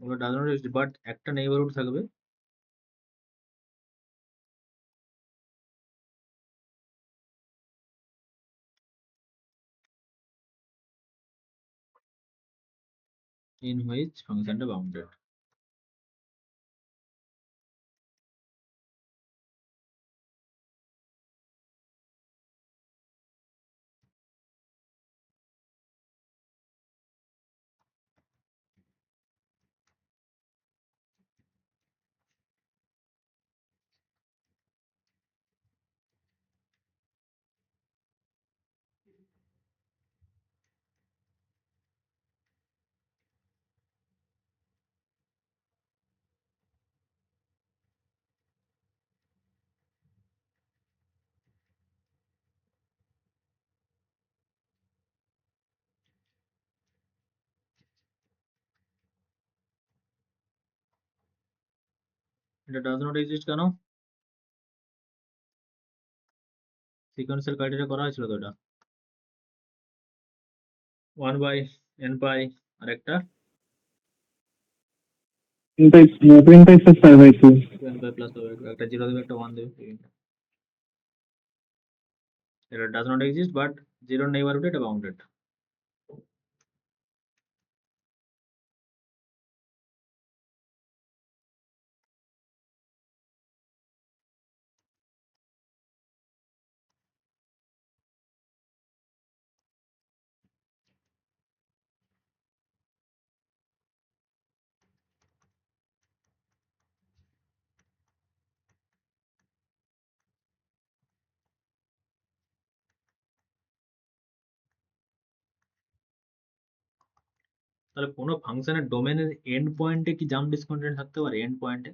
ওগুলো ডাজ নট এক্সিস্ট, বাট একটা নেইবারহুড থাকবে in which ফাংশনটা বাউন্ডেড। এটা ডাজ নট এক্সিস্ট কেন? সিকোয়েন্সিয়াল ক্রাইটেরিয়া করা হয়েছিল তো এটা 1 বাই n পাই, আর একটা 2 pi plus pi by 2। n pi plus একটা 0 দেবে, একটা 1 দেবে। এটা ডাজ নট এক্সিস্ট, বাট 0 নেইবারহুডে এটা বাউন্ডেড। তাহলে কোনো ফাংশনের ডোমেনের এন্ড পয়েন্টে কি জাম্প ডিসকন্টিনিউটি থাকতে পারে? এন্ড পয়েন্টে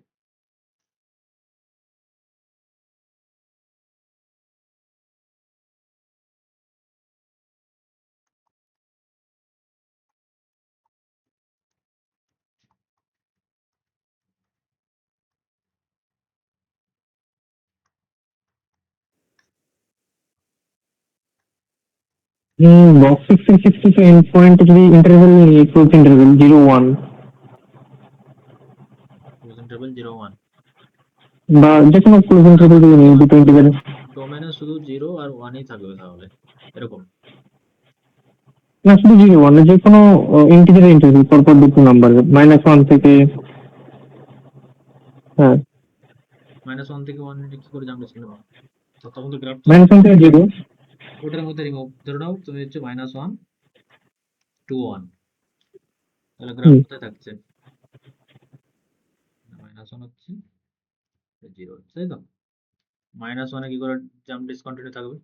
বক্স 6 এন্ড পয়েন্ট যদি ইন্টারভেল নিয়ে ক্লোজ ইন্টারভেল 0 1 ইন্টারভেল 0 1, বা যে কোনো ক্লোজ ইন্টারভেল দিয়ে নিয়ে দুটো ইন্টারভেল। ডোমেনে শুধু 0 আর 1ই থাকবে তাহলে, এরকম। না, শুধু 0 1 যে কোনো ইন্টিজার ইন্টারভেল পরপর দুটো নাম্বার -1 থেকে, হ্যাঁ -1 থেকে 1 কি করে জাম্প ডিসকন্টিনিউ পাবো? তো তখন তো গ্রাফ -1 থেকে 0 ওটার মধ্যে রিমুভ ধরে নাও তুমি হচ্ছে -1 to 1, তাহলে গ্রাফ কোথায় থাকছে? -1 হচ্ছে 0 হচ্ছে, তাই তো? -1 এ কি করে জাম্প ডিসকন্টিনিউ থাকবে?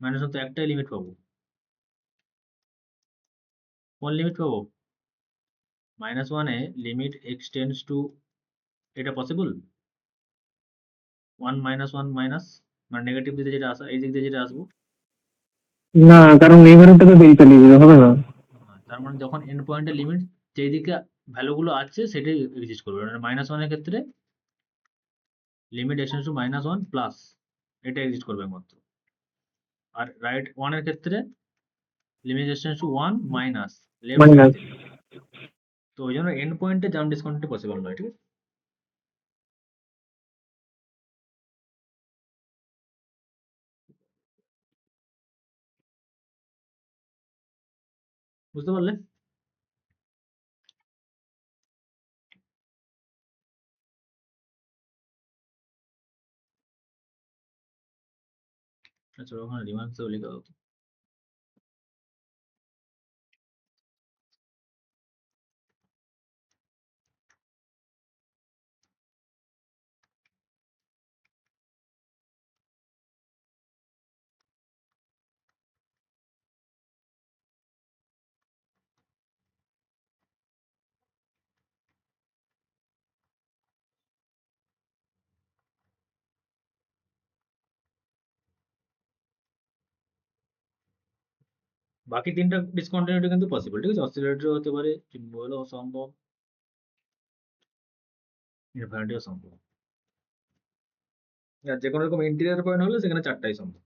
-1 তো একটাই লিমিট পাবো। কোন লিমিট পাবো? -1 এ লিমিট x টেন্ডস টু, এটা পসিবল? 1 -1 মাইনাস মানে নেগেটিভ দিকে যেটা আসা, এই দিক দিয়ে যেটা আসবো, না, কারণ নেইবারহুডটা তো বেরিয়ে চালিয়ে দিলে হবে না। তার মানে যখন এন্ড পয়েন্টের লিমিট যেই দিকে ভ্যালুগুলো আছে সেটাই এক্সিস্ট করবে। মানে -1 এর ক্ষেত্রে limit x tends to -1 plus এটা এক্সিস্ট করবে মাত্র। আর রাইট 1 এর ক্ষেত্রে limit x tends to 1 minus left side minus. থেকে। তো ওই জন্য এন্ড পয়েন্টে জাম্প ডিসকন্টিনিউ পসিবল নয়, ঠিক আছে? বুঝতে পারলে? আচ্ছা, ওখানে রিমার্কসেও লিখে দাও তো। বাকি 3টা ডিসকন্টিনিউটি কিন্তু পসিবল, ঠিক আছে? অসিলেটরও হতে পারে, চিম্বলও সম্ভব, ইনফিনিটিও সম্ভব। আর যে কোনো রকম ইন্টিরিয়র পয়েন্ট হলে সেখানে 4টাই সম্ভব।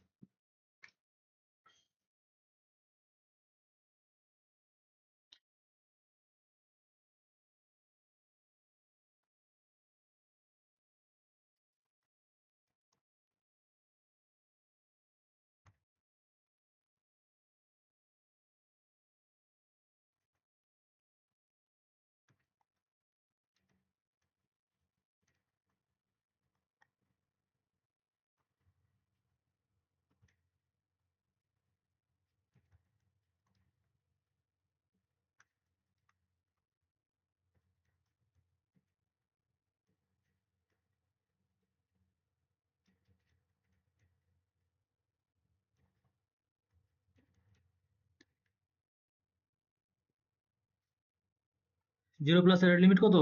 জিরো প্লাস এর লিমিট কত?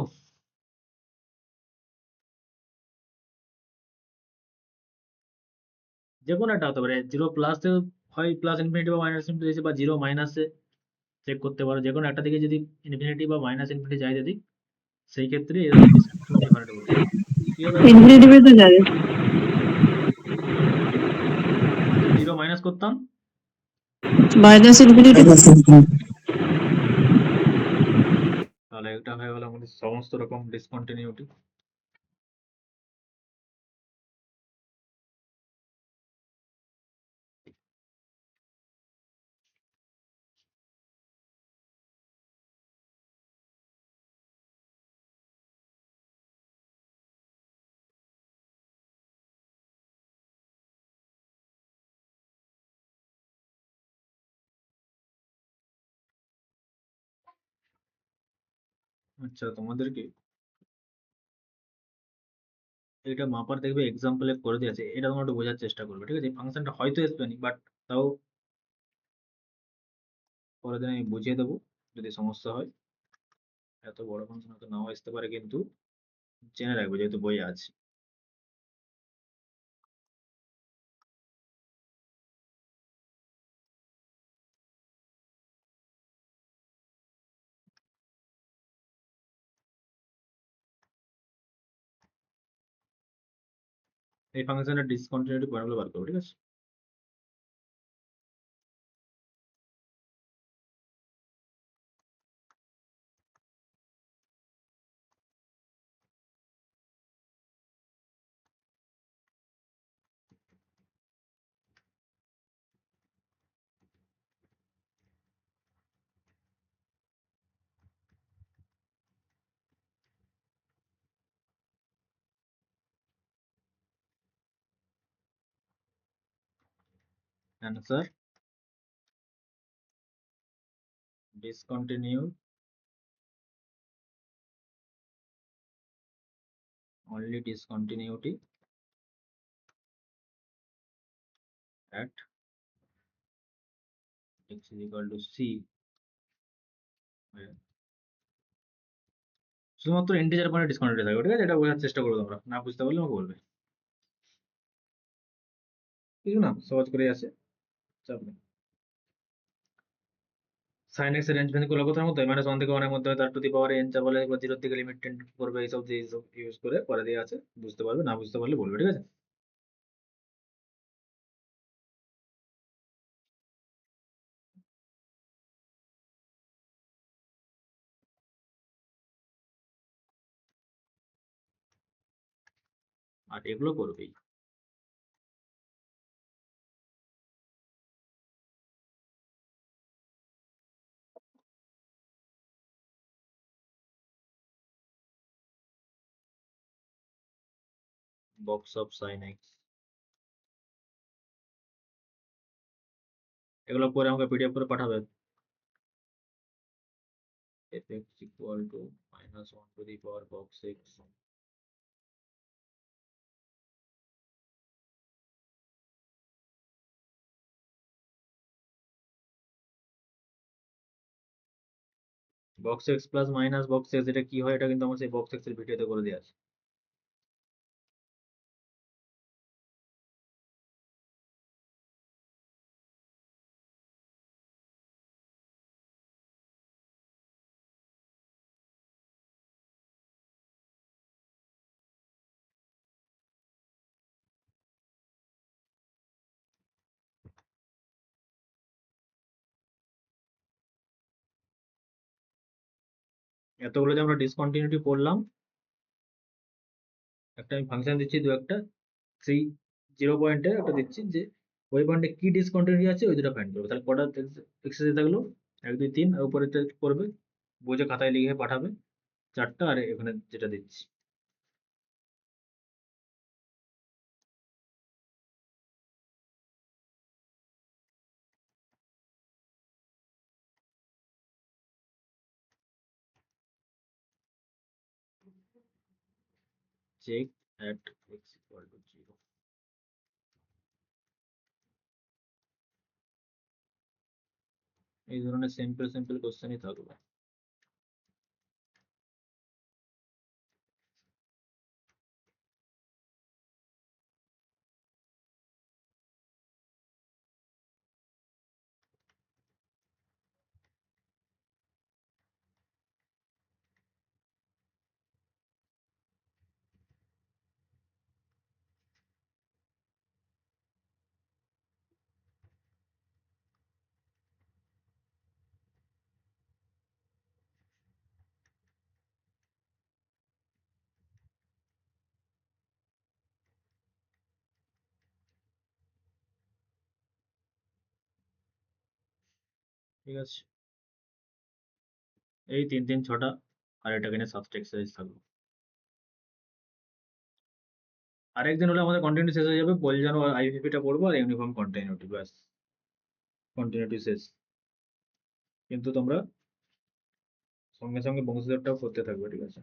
যে কোনো একটা হতে পারে, জিরো প্লাসে হয় প্লাস ইনফিনিটি বা মাইনাস ইনফিনিটি, বা জিরো মাইনাসে চেক করতে পারো। যে কোনো একটা দিকে যদি ইনফিনিটি বা মাইনাস ইনফিনিটি যাই যদি, সেই ক্ষেত্রে এরকম ডিফারেন্ট বলতে পারো। কি হবে এখন? ইনফিনিটিভে তো যায়। যদি জিরো মাইনাস করতাম, মাইনাস ইনফিনিটি। তাহলে এটা হয়ে গেল আমাদের সমস্ত রকম ডিসকন্টিনিউটি। আচ্ছা, তোমাদেরকে এটা মাপার দেখবে এক্সাম্পলে করে দিয়েছে, এটা তোমরা একটু বোঝার চেষ্টা করবে, ঠিক আছে? ফাংশনটা হয়তো আসবেনি, বাট তাও পরের দিন আমি বুঝিয়ে দেবো যদি সমস্যা হয়। এত বড় ফাংশন হয়তো নাও আসতে পারে, কিন্তু জেনে রাখবে যেহেতু বইয়ে আছে। এই ফাংশনের ডিসকন্টিনিউটি পয়েন্টগুলো বার করবো, ঠিক আছে? answer discontinued only discontinuity at x is equal to c শুধুমাত্র ইন্টিজার পয়েন্টে ডিসকাউন্টেড থাকবে, ঠিক আছে? এটা বোঝার চেষ্টা করবো, তোমরা না বুঝতে পারলে আমাকে বলবে। কিছু না, সহজ করে আছে, চাপ নেই। সাইন এক্স এর রেঞ্জ ভ্যালু গুলো কোথার মধ্যে -1 থেকে 1 এর মধ্যে তার টু দি পাওয়ার n চাপ বলে একবার 0 থেকে লিমিট টেন্ড করবে, এইসব যে এইসব ইউজ করে পরে দিয়ে আছে, বুঝতে পারবে, না বুঝতে পারলে বলবে, ঠিক আছে? আর এগুলো করবেই। বক্স অফ সাইন এক্স, এগুলো পরে আমাকে পিডিএফ করে পাঠাবে। fx equal to -1 to the power box x box x plus minus box x, এটা কি হয়? এটা কিন্তু আমার সেই বক্স এক্স এর ভিডিওতে করে দেওয়া আছে। এতগুলো যে আমরা ডিসকন্টিনিউটি পড়লাম, একটা আমি ফাংশন দিচ্ছি, দু একটা সেই 0 পয়েন্টে একটা দিচ্ছি যে ওই পয়েন্টে কি ডিসকন্টিনিউটি আছে ওই দুটো ফাইন্ড করবে। তাহলে কটা এক্সারসাইজ থাকলো? 1 2 3, আর উপরে করবে, বুঝে খাতায় লিখে পাঠাবে 4টা, আর এখানে যেটা দিচ্ছি। Check at x equal to 0। এই ধরনের সিম্পল সিম্পল কোশ্চেনই থাকবে। ঠিক আছে, এই 3 3 6টা, আর এটা কিনে 7টা এক্সারসাইজ থাকবে। আরেকদিন হলে আমাদের কন্টিনিউটি শেষ হয়ে যাবে, বলজানো আর আইভিপিটা পড়বো আর ইউনিফর্ম কন্টিনিউটি, ব্যাস কন্টিনিউটি শেষ। কিন্তু তোমরা সঙ্গে সঙ্গে বংশীধরটাও করতে থাকবে, ঠিক আছে?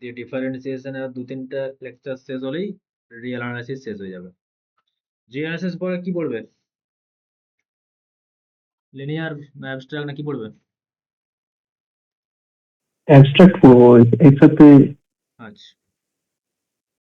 দিয়ে ডিফারেন্সিয়েশনের 2 3টা লেকচার শেষ হলেই রিয়েল অ্যানালাইসিস শেষ হয়ে যাবে। রিয়েল অ্যানালাইসিস পরে কি পড়বে? লিনিয়ার না অ্যাবস্ট্রাক্ট না কি পড়বে? অ্যাবস্ট্রাক্ট করবো একসাথে। আচ্ছা,